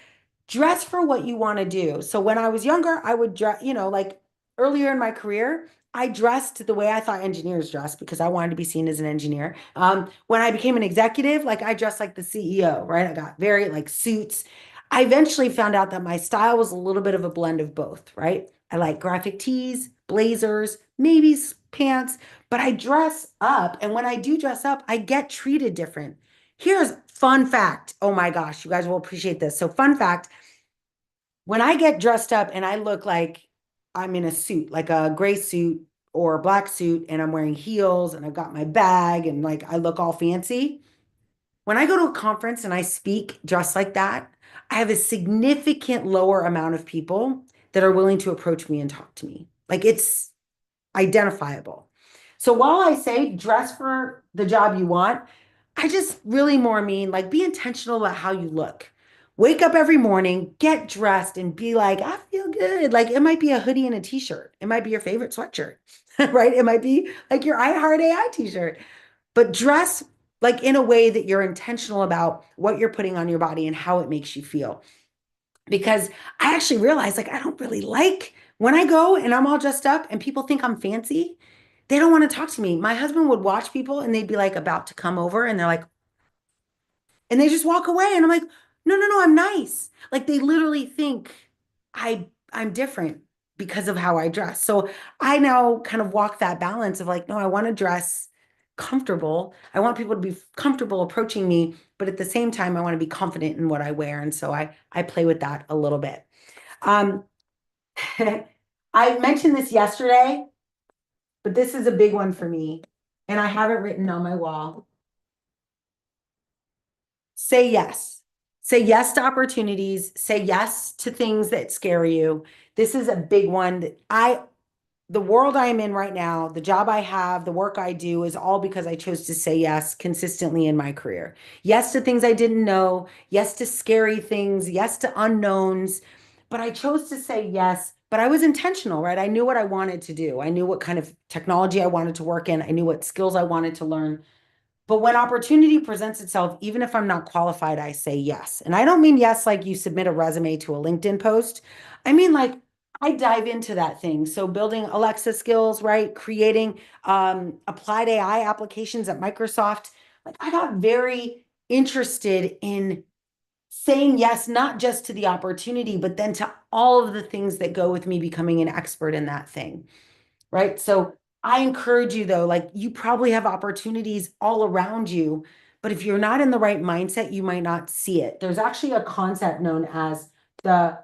dress for what you want to do. So when I was younger, I would dress, like earlier in my career, I dressed the way I thought engineers dressed because I wanted to be seen as an engineer. When I became an executive, like I dressed like the CEO, right? I got very like suits. I eventually found out that my style was a little bit of a blend of both, right? I like graphic tees, blazers, maybe pants, but I dress up. And when I do dress up, I get treated different. Here's fun fact. Oh my gosh, you guys will appreciate this. So, fun fact, when I get dressed up and I look like I'm in a suit, like a gray suit or a black suit, and I'm wearing heels and I've got my bag and like I look all fancy, when I go to a conference and I speak dressed like that, I have a significant lower amount of people that are willing to approach me and talk to me. Like it's identifiable. So while I say dress for the job you want, I just really more mean like be intentional about how you look. Wake up every morning, get dressed, and be like, I feel good. Like it might be a hoodie and a t-shirt. It might be your favorite sweatshirt, right? It might be like your I Heart AI t-shirt, but dress like in a way that you're intentional about what you're putting on your body and how it makes you feel. Because I actually realized like I don't really like when I go and I'm all dressed up and people think I'm fancy, they don't want to talk to me. My husband would watch people and they'd be like about to come over and they're like, and they just walk away. And I'm like, no, no, no, I'm nice. Like they literally think I'm different because of how I dress. So I now kind of walk that balance of like, no, I want to dress comfortable. I want people to be comfortable approaching me, but at the same time, I want to be confident in what I wear. And so I play with that a little bit. Um, I mentioned this yesterday, but this is a big one for me, and I have it written on my wall. Say yes. Say yes to opportunities. Say yes to things that scare you. This is a big one that the world I am in right now, the job I have, the work I do is all because I chose to say yes consistently in my career. Yes to things I didn't know. Yes to scary things. Yes to unknowns. But I chose to say yes. But I was intentional, right? I knew what I wanted to do. I knew what kind of technology I wanted to work in. I knew what skills I wanted to learn. But when opportunity presents itself, even if I'm not qualified, I say yes. And I don't mean yes like you submit a resume to a LinkedIn post. I mean like I dive into that thing. So building Alexa skills, right? Creating applied AI applications at Microsoft. Like I got very interested in saying yes, not just to the opportunity, but then to all of the things that go with me becoming an expert in that thing, right? So I encourage you though, like you probably have opportunities all around you, but if you're not in the right mindset, you might not see it. There's actually a concept known as the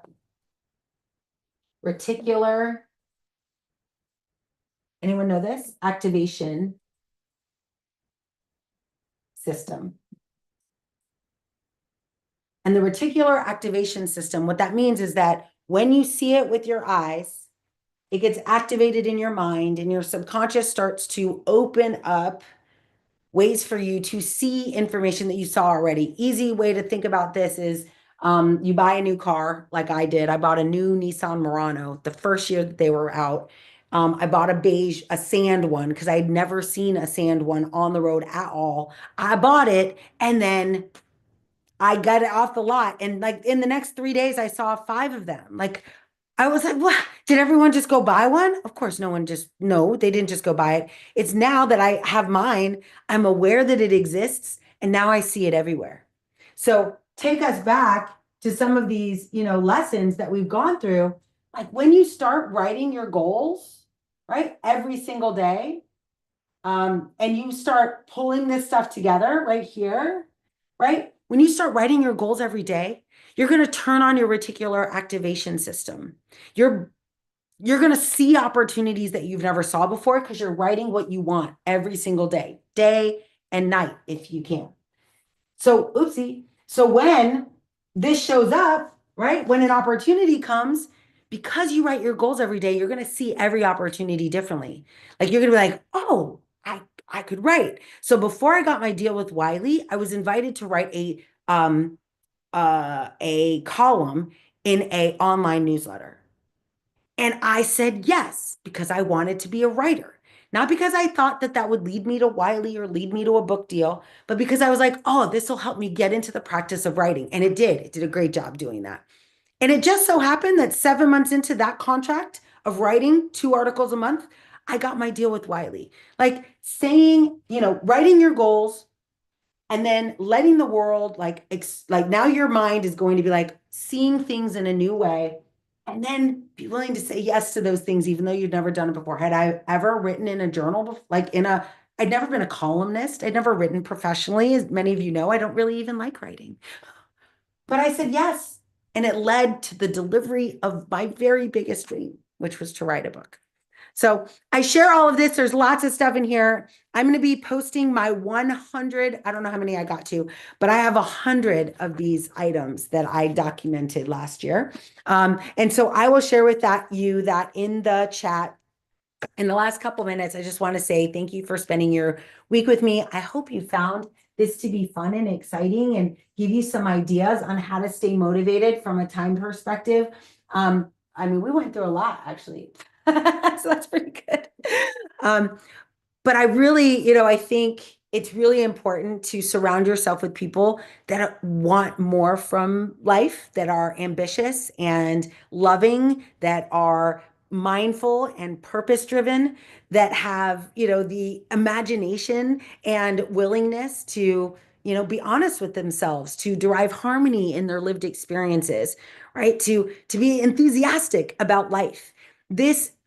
reticular Anyone know this? Activation system. And the reticular activation system, what that means is that when you see it with your eyes, it gets activated in your mind and your subconscious starts to open up ways for you to see information that you saw already. Easy way to think about this is you buy a new car, like I did. I bought a new Nissan Murano the first year that they were out. I bought a sand one, because I had never seen a sand one on the road at all. I bought it, and then I got it off the lot. And like in the next 3 days, I saw 5 of them. Like, I was like, what? Did everyone just go buy one? Of course, no, they didn't just go buy it. It's now that I have mine, I'm aware that it exists, and now I see it everywhere. So take us back to some of these, lessons that we've gone through. Like when you start writing your goals, right, every single day, and you start pulling this stuff together right here, right? When you start writing your goals every day, you're going to turn on your reticular activation system. You're going to see opportunities that you've never saw before, because you're writing what you want every single day and night, if you can. So, oopsie. So when this shows up, right? When an opportunity comes, because you write your goals every day, you're going to see every opportunity differently. Like you're going to be like, oh, I could write. So before I got my deal with Wiley, I was invited to write a column in a online newsletter. And I said yes, because I wanted to be a writer. Not because I thought that that would lead me to Wiley or lead me to a book deal, but because I was like, oh, this will help me get into the practice of writing. And it did. It did a great job doing that. And it just so happened that 7 months into that contract of writing 2 articles a month, I got my deal with Wiley. Like saying, writing your goals, and then letting the world like now your mind is going to be like seeing things in a new way, and then be willing to say yes to those things even though you've never done it before. Had I ever written in a journal before, I'd never been a columnist. I'd never written professionally. As many of you know, I don't really even like writing. But I said yes, and it led to the delivery of my very biggest dream, which was to write a book. So I share all of this. There's lots of stuff in here. I'm going to be posting my 100. I don't know how many I got to, but I have 100 of these items that I documented last year. And so I will share with you that in the chat. In the last couple minutes, I just want to say thank you for spending your week with me. I hope you found this to be fun and exciting and give you some ideas on how to stay motivated from a time perspective. We went through a lot, actually. So that's pretty good. But I really, I think it's really important to surround yourself with people that want more from life, that are ambitious and loving, that are mindful and purpose driven, that have, the imagination and willingness to, be honest with themselves, to derive harmony in their lived experiences, right? To be enthusiastic about life.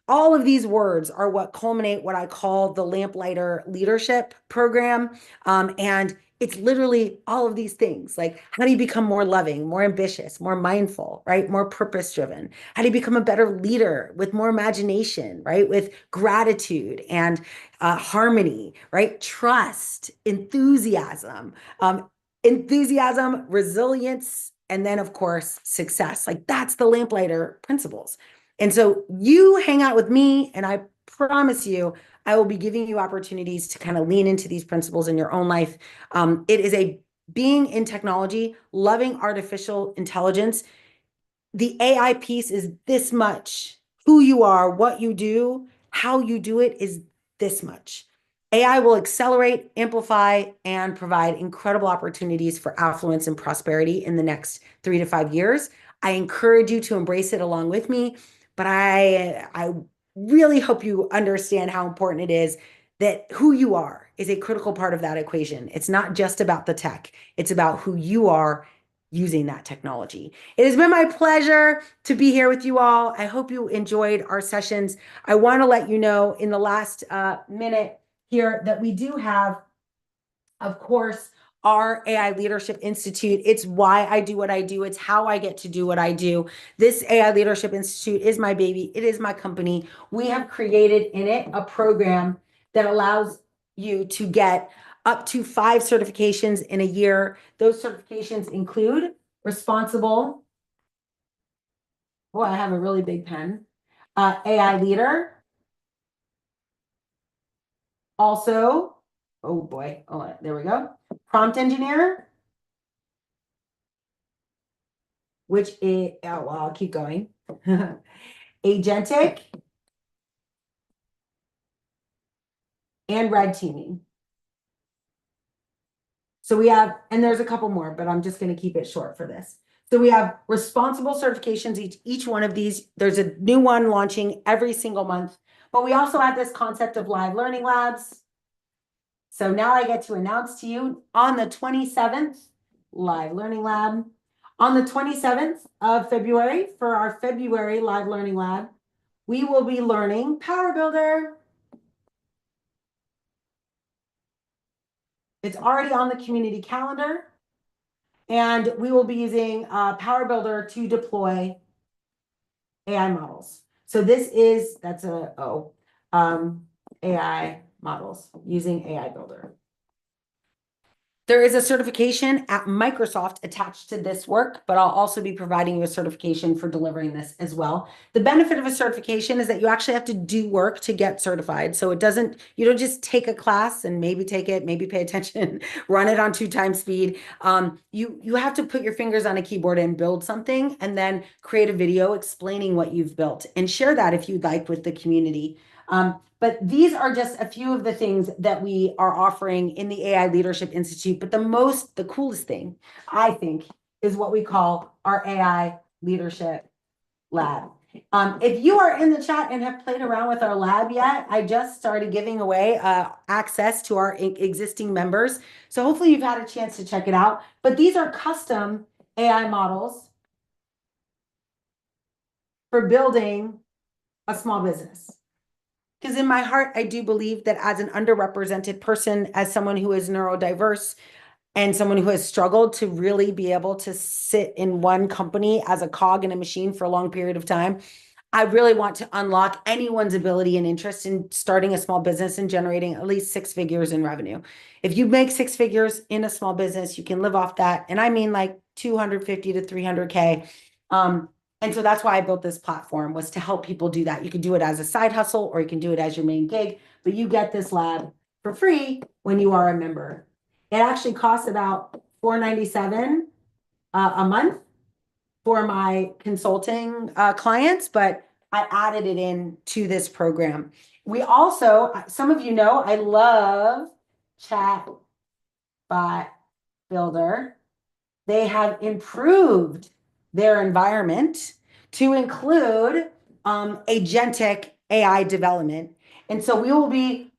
All of these words are what culminate what I call the Lamplighter Leadership Program. And it's literally all of these things. Like, how do you become more loving, more ambitious, more mindful, right? More purpose driven? How do you become a better leader with more imagination, right? With gratitude and harmony, right? Trust, enthusiasm, resilience, and then, of course, success. Like, that's the Lamplighter principles. And so you hang out with me, and I promise you, I will be giving you opportunities to kind of lean into these principles in your own life. It is a being in technology, loving artificial intelligence. The AI piece is this much. Who you are, what you do, how you do it is this much. AI will accelerate, amplify, and provide incredible opportunities for affluence and prosperity in the next 3 to 5 years. I encourage you to embrace it along with me, but I really hope you understand how important it is that who you are is a critical part of that equation. It's not just about the tech. It's about who you are using that technology. It has been my pleasure to be here with you all. I hope you enjoyed our sessions. I want to let you know in the last minute here that we do have, of course, our AI Leadership Institute. It's why I do what I do. It's how I get to do what I do. This AI Leadership Institute is my baby. It is my company. We have created in it a program that allows you to get up to 5 certifications in a year. Those certifications include responsible. Oh, I have a really big pen. AI leader. Also, oh boy, oh, there we go. Prompt engineer, which is, oh, well, I'll keep going. Agentic and red teaming. So we have, and there's a couple more, but I'm just going to keep it short for this. So we have responsible certifications, each one of these. There's a new one launching every single month, but we also have this concept of live learning labs. So now I get to announce to you on the 27th, live learning lab. On the 27th of February, for our February live learning lab, we will be learning Power Builder. It's already on the community calendar. And we will be using Power Builder to deploy AI models. So this is, that's AI models using AI Builder. There is a certification at Microsoft attached to this work, but I'll also be providing you a certification for delivering this as well. The benefit of a certification is that you actually have to do work to get certified. So it doesn't, you don't just take a class and maybe take it, maybe pay attention, run it on 2 times speed. You have to put your fingers on a keyboard and build something, and then create a video explaining what you've built and share that if you'd like with the community. But these are just a few of the things that we are offering in the AI Leadership Institute. But the coolest thing, I think, is what we call our AI Leadership Lab. If you are in the chat and have played around with our lab yet, I just started giving away access to our existing members. So hopefully you've had a chance to check it out. But these are custom AI models for building a small business. Because in my heart, I do believe that as an underrepresented person, as someone who is neurodiverse and someone who has struggled to really be able to sit in one company as a cog in a machine for a long period of time, I really want to unlock anyone's ability and interest in starting a small business and generating at least 6 figures in revenue. If you make 6 figures in a small business, you can live off that. And I mean like 250 to 300K. And so that's why I built this platform, was to help people do that. You can do it as a side hustle, or you can do it as your main gig, but you get this lab for free when you are a member. It actually costs about $4.97 a month for my consulting clients, but I added it in to this program. We also, some of you know, I love Chatbot Builder. They have improved their environment to include agentic AI development. And so we will be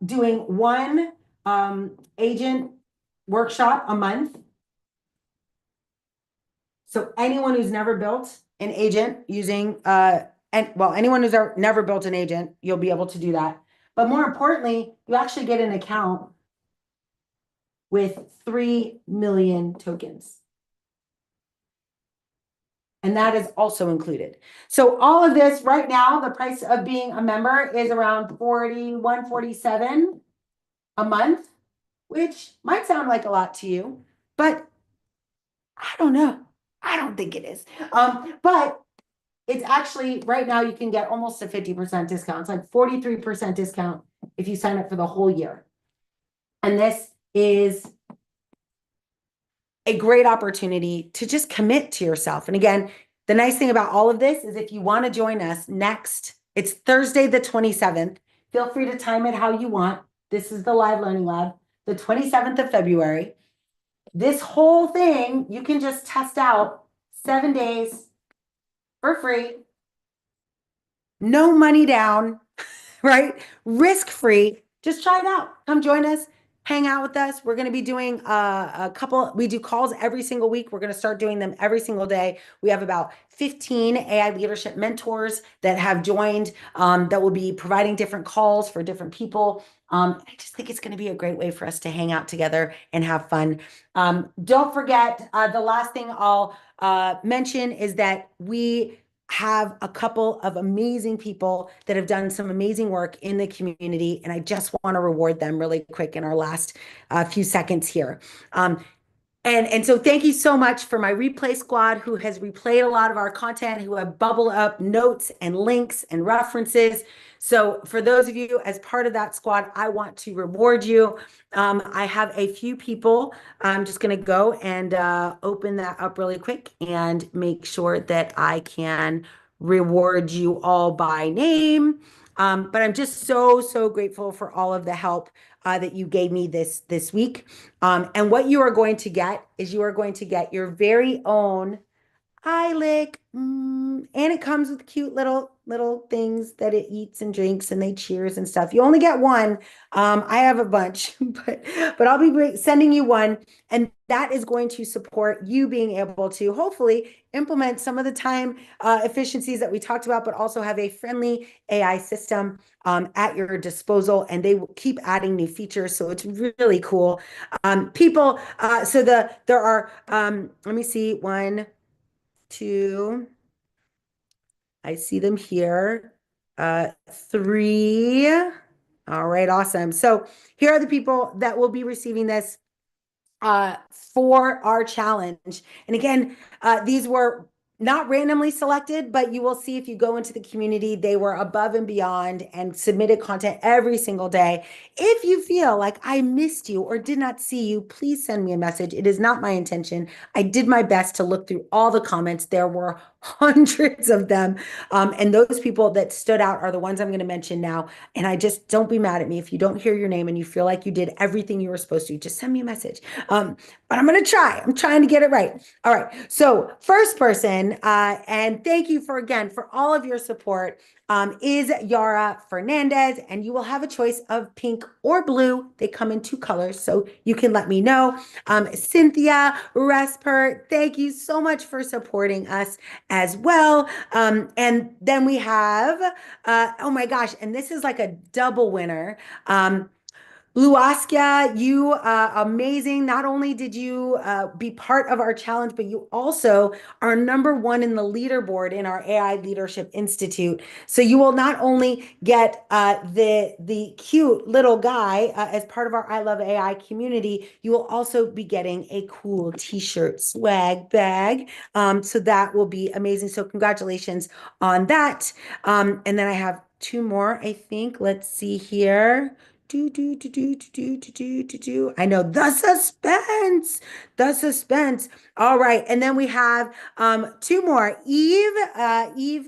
doing one agent workshop a month. So anyone who's never built an agent using, anyone who's never built an agent, you'll be able to do that. But more importantly, you actually get an account with 3 million tokens. And that is also included. So all of this right now, the price of being a member is around $41.47 a month, which might sound like a lot to you, but I don't know. I don't think it is. But it's actually, right now you can get almost a 50% discount. It's like 43% discount if you sign up for the whole year. And this is a great opportunity to just commit to yourself. And again, the nice thing about all of this is if you want to join us next, it's Thursday, the 27th. Feel free to time it how you want. This is the Live Learning Lab, the 27th of February. This whole thing, you can just test out 7 days for free. No money down, right? Risk-free. Just try it out. Come join us. hang out with us. We're going to be doing a couple, we do calls every single week. We're going to start doing them every single day. We have about 15 AI leadership mentors that have joined, that will be providing different calls for different people. I just think it's going to be a great way for us to hang out together and have fun. Don't forget, the last thing I'll mention is that we have a couple of amazing people that have done some amazing work in the community, and I just want to reward them really quick in our last few seconds here. And so thank you so much for my replay squad who has replayed a lot of our content, who have bubbled up notes and links and references. So for those of you as part of that squad, I want to reward you. I have a few people. I'm just going to go and open that up really quick and make sure that I can reward you all by name. But I'm just so grateful for all of the help that you gave me this week. And what you are going to get is you are going to get your very own lick, and it comes with cute little things that it eats and drinks, and they cheers and stuff. You only get one. I have a bunch, but I'll be sending you one, and that is going to support you being able to hopefully implement some of the time efficiencies that we talked about, but also have a friendly AI system at your disposal, and they will keep adding new features. So it's really cool. People, there are, let me see, one, two, I see them here. Three. All right, awesome. So here are the people that will be receiving this for our challenge. And again, these were not randomly selected, but you will see if you go into the community, they were above and beyond and submitted content every single day. If you feel like I missed you or did not see you, please send me a message. It is not my intention. I did my best to look through all the comments. There were hundreds of them. And those people that stood out are the ones I'm going to mention now. And I just, don't be mad at me if you don't hear your name and you feel like you did everything you were supposed to. Just send me a message. But I'm going to try. I'm trying to get it right. All right. So first person, and thank you again for all of your support, is Yara Fernandez, and you will have a choice of pink or blue. They come in two colors, so you can let me know. Cynthia Respert, thank you so much for supporting us as well. And then we have, oh my gosh, and this is like a double winner. Luaskia, you amazing. Not only did you be part of our challenge, but you also are #1 in the leaderboard in our AI Leadership Institute. So you will not only get the cute little guy as part of our I Love AI community, you will also be getting a cool t-shirt swag bag. So that will be amazing. So congratulations on that. And then I have two more, I think. Let's see here. I know the suspense, the suspense. All right, and then we have two more. Eve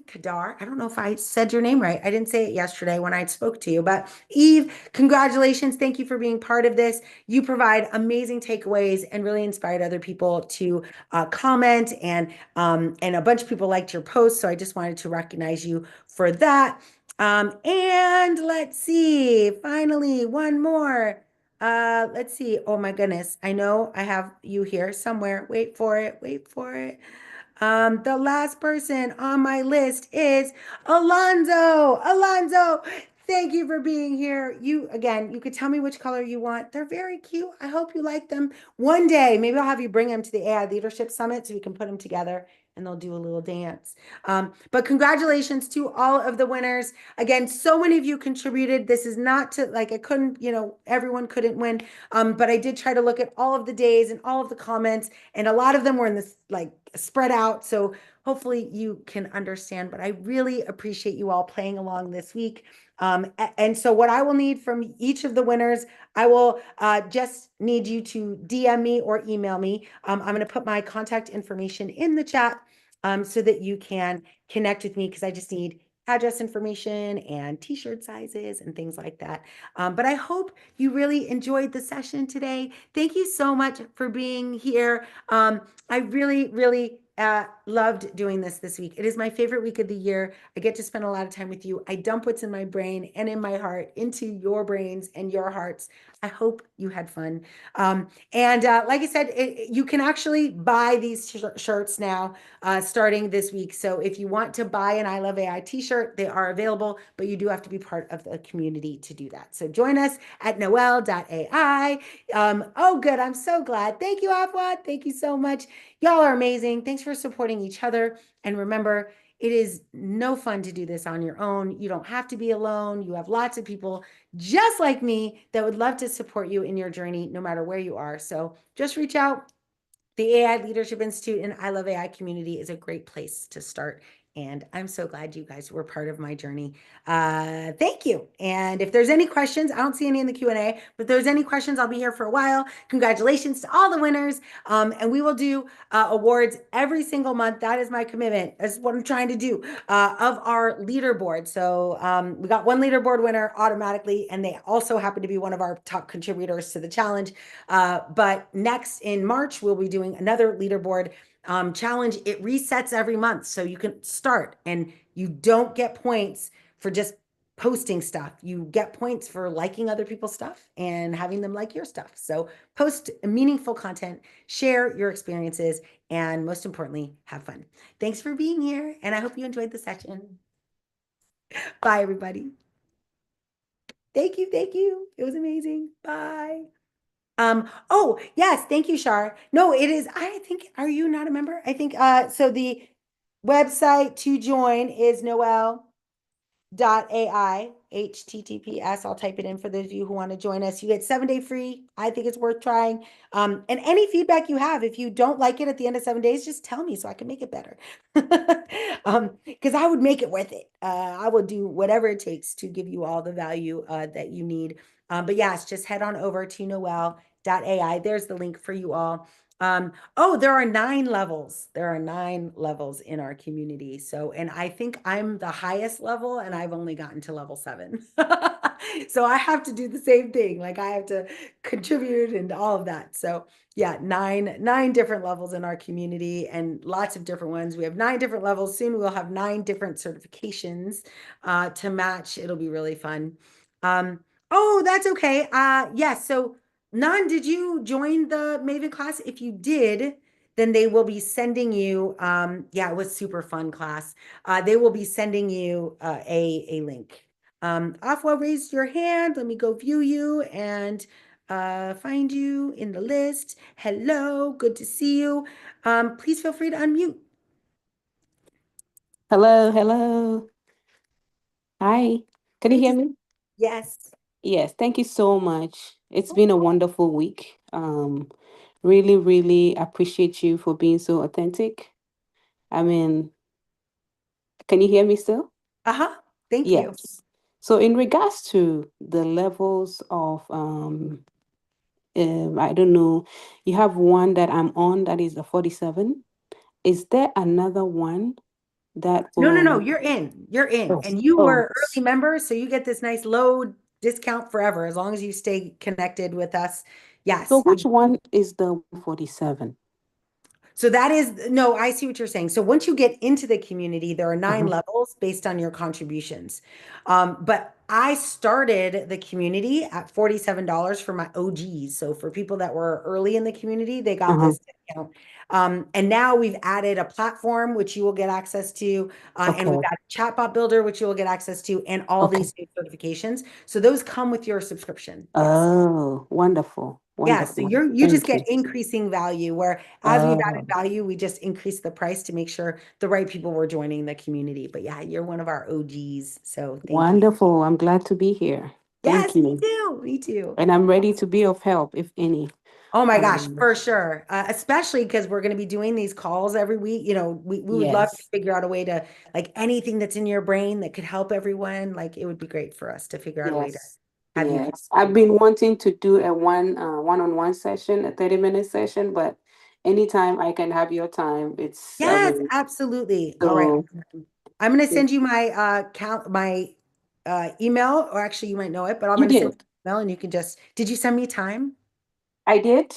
Kadar. I don't know if I said your name right. I didn't say it yesterday when I spoke to you, but Eve, congratulations. Thank you for being part of this. You provide amazing takeaways and really inspired other people to comment, and a bunch of people liked your post. So I just wanted to recognize you for that. And let's see, finally, one more. Let's see. Oh my goodness. I know I have you here somewhere. Wait for it. Wait for it. The last person on my list is Alonzo. Alonzo, thank you for being here. Again, you could tell me which color you want. They're very cute. I hope you like them. One day, maybe I'll have you bring them to the AI Leadership Summit so we can put them together and they'll do a little dance. But congratulations to all of the winners. Again, so many of you contributed. This is not to, like, I couldn't, everyone couldn't win. But I did try to look at all of the days and all of the comments, and a lot of them were in this, like, spread out. So hopefully you can understand, but I really appreciate you all playing along this week. And so what I will need from each of the winners, I will just need you to DM me or email me. I'm going to put my contact information in the chat so that you can connect with me, because I just need address information and t-shirt sizes and things like that. But I hope you really enjoyed the session today. Thank you so much for being here. I really loved doing this week. It is my favorite week of the year. I get to spend a lot of time with you. I dump what's in my brain and in my heart into your brains and your hearts. I hope you had fun. And like I said, you can actually buy these shirts now starting this week. So if you want to buy an I Love AI t-shirt, they are available, but you do have to be part of the community to do that. So join us at noel.ai. Oh, good. I'm so glad. Thank you, Afwad. Thank you so much. Y'all are amazing. Thanks for supporting each other. And remember, it is no fun to do this on your own. You don't have to be alone. You have lots of people just like me that would love to support you in your journey, no matter where you are. So just reach out. The AI Leadership Institute and I Love AI community is a great place to start. And I'm so glad you guys were part of my journey. Thank you. And if there's any questions, I don't see any in the Q&A, but if there's any questions, I'll be here for a while. Congratulations to all the winners. And we will do awards every single month. That is my commitment. That's what I'm trying to do of our leaderboard. So we got one leaderboard winner automatically, and they also happen to be one of our top contributors to the challenge. But next in March, we'll be doing another leaderboard challenge. It resets every month. So you can start and you don't get points for just posting stuff. You get points for liking other people's stuff and having them like your stuff. So post meaningful content, share your experiences, and most importantly, have fun. Thanks for being here. And I hope you enjoyed the session. Bye, everybody. Thank you. Thank you. It was amazing. Bye. Oh, yes, thank you, Shar. No, it is, I think, are you not a member? I think so the website to join is noel.ai, HTTPS. I'll type it in for those of you who want to join us. You get 7-day free. I think it's worth trying. And any feedback you have, if you don't like it at the end of 7 days, just tell me so I can make it better. Because I would make it worth it. I will do whatever it takes to give you all the value that you need. But yes, just head on over to noel.ai. There's the link for you all. Oh, there are 9 levels. There are 9 levels in our community. So, and I think I'm the highest level and I've only gotten to level 7. So I have to do the same thing. Like I have to contribute and all of that. So yeah, nine different levels in our community and lots of different ones. We have 9 different levels. Soon we'll have 9 different certifications to match. It'll be really fun. Oh, that's okay. Yes. So Nan, did you join the Maven class? If you did, then they will be sending you, yeah, it was super fun class. They will be sending you a link. Afwa raised your hand. Let me go view you and find you in the list. Hello, good to see you. Please feel free to unmute. Hello, hello. Hi. Can you Great hear to see me? you. Yes. Yes, thank you so much. It's been a wonderful week. Really, really appreciate you for being so authentic. I mean, can you hear me still? Uh-huh. Thank you. Yes. So in regards to the levels of I don't know, you have one that I'm on that is the 47. Is there another one that No, no, no, will you're in. You're in. oh, And you oh, were early member, so you get this nice low discount forever as long as you stay connected with us. so Yes, which one is the 47? so that is, no, I see what you're saying. So once you get into the community, there are 9 Uh-huh. levels based on your contributions. But I started the community at $47 for my OGs. So for people that were early in the community, they got Uh-huh. this discount. And now we've added a platform, which you will get access to, and we've Okay. got a chatbot builder, which you will get access to, and all Okay. these new certifications. So those come with your subscription. Yes. Oh, wonderful. Yeah, so Wonderful. you just Thank get you. increasing value where as we've added value, we just increase the price to make sure the right people were joining the community. But yeah, you're one of our OGs, so thank you. Wonderful. I'm glad to be here. Thank Yes, me you. too. Me too. And I'm ready to be of help, if any. Oh my gosh, Um, for sure. Especially because we're going to be doing these calls every week. You know, we would love to yes. figure out a way to like anything that's in your brain that could help everyone. Like it would be great for us to figure out a way to Yes. have you Yes. I've contribute. been wanting to do a one-on-one session, a 30-minute session, but anytime I can have your time, it's Yes, absolutely. All right. so I'm going to send you my email, or actually you might know it, but I'm you going to send did. you an email and you can just, did you send me time? I did.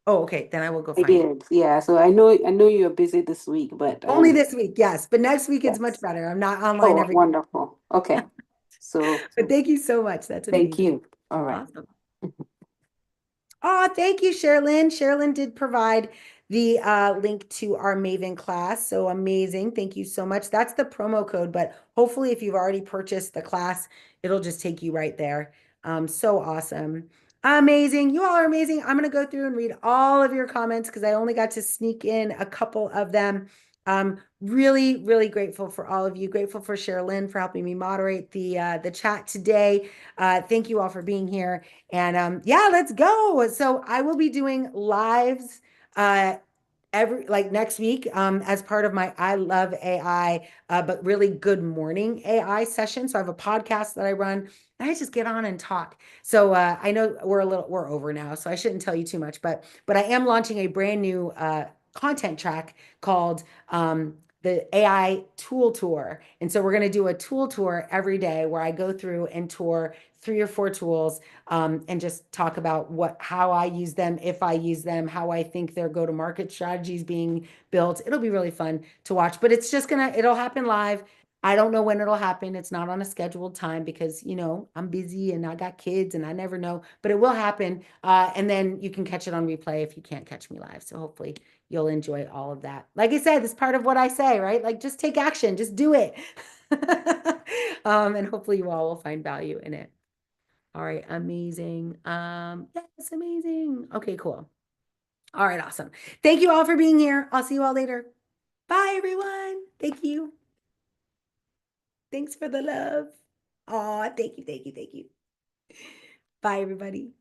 Oh, okay. Then I will go I find it. did. Yeah. So I know you're busy this week, but Only this week, yes. But next week it's much yes. better. I'm not online Oh, every wonderful. Okay. So but thank you so much. That's thank amazing. you. All right. Awesome. Oh, thank you, Sherilyn. Sherilyn did provide the link to our Maven class. So amazing. Thank you so much. That's the promo code, but hopefully if you've already purchased the class, it'll just take you right there. So awesome. Amazing. You all are amazing. I'm going to go through and read all of your comments because I only got to sneak in a couple of them. Really, really grateful for all of you. Grateful for Sherilyn for helping me moderate the chat today. Thank you all for being here. And yeah, let's go. So I will be doing lives uh every like next week as part of my I Love AI but really good morning AI session. So I have a podcast that I run and I just get on and talk. So I know we're over now, so I shouldn't tell you too much, but I am launching a brand new content track called the AI tool tour. And so we're going to do a tool tour every day where I go through and tour 3 or 4 tools and just talk about how I use them, if I use them, how I think their go-to-market strategies being built. It'll be really fun to watch, but it'll happen live. I don't know when it'll happen. It's not on a scheduled time because, I'm busy and I got kids and I never know, but it will happen. And then you can catch it on replay if you can't catch me live. So hopefully you'll enjoy all of that. Like I said, it's part of what I say, right? Like just take action, just do it. And hopefully you all will find value in it. All right, amazing. Yes, amazing. Okay, cool. All right, awesome. Thank you all for being here. I'll see you all later. Bye, everyone. Thank you. Thanks for the love. Oh, thank you, thank you, thank you. Bye, everybody.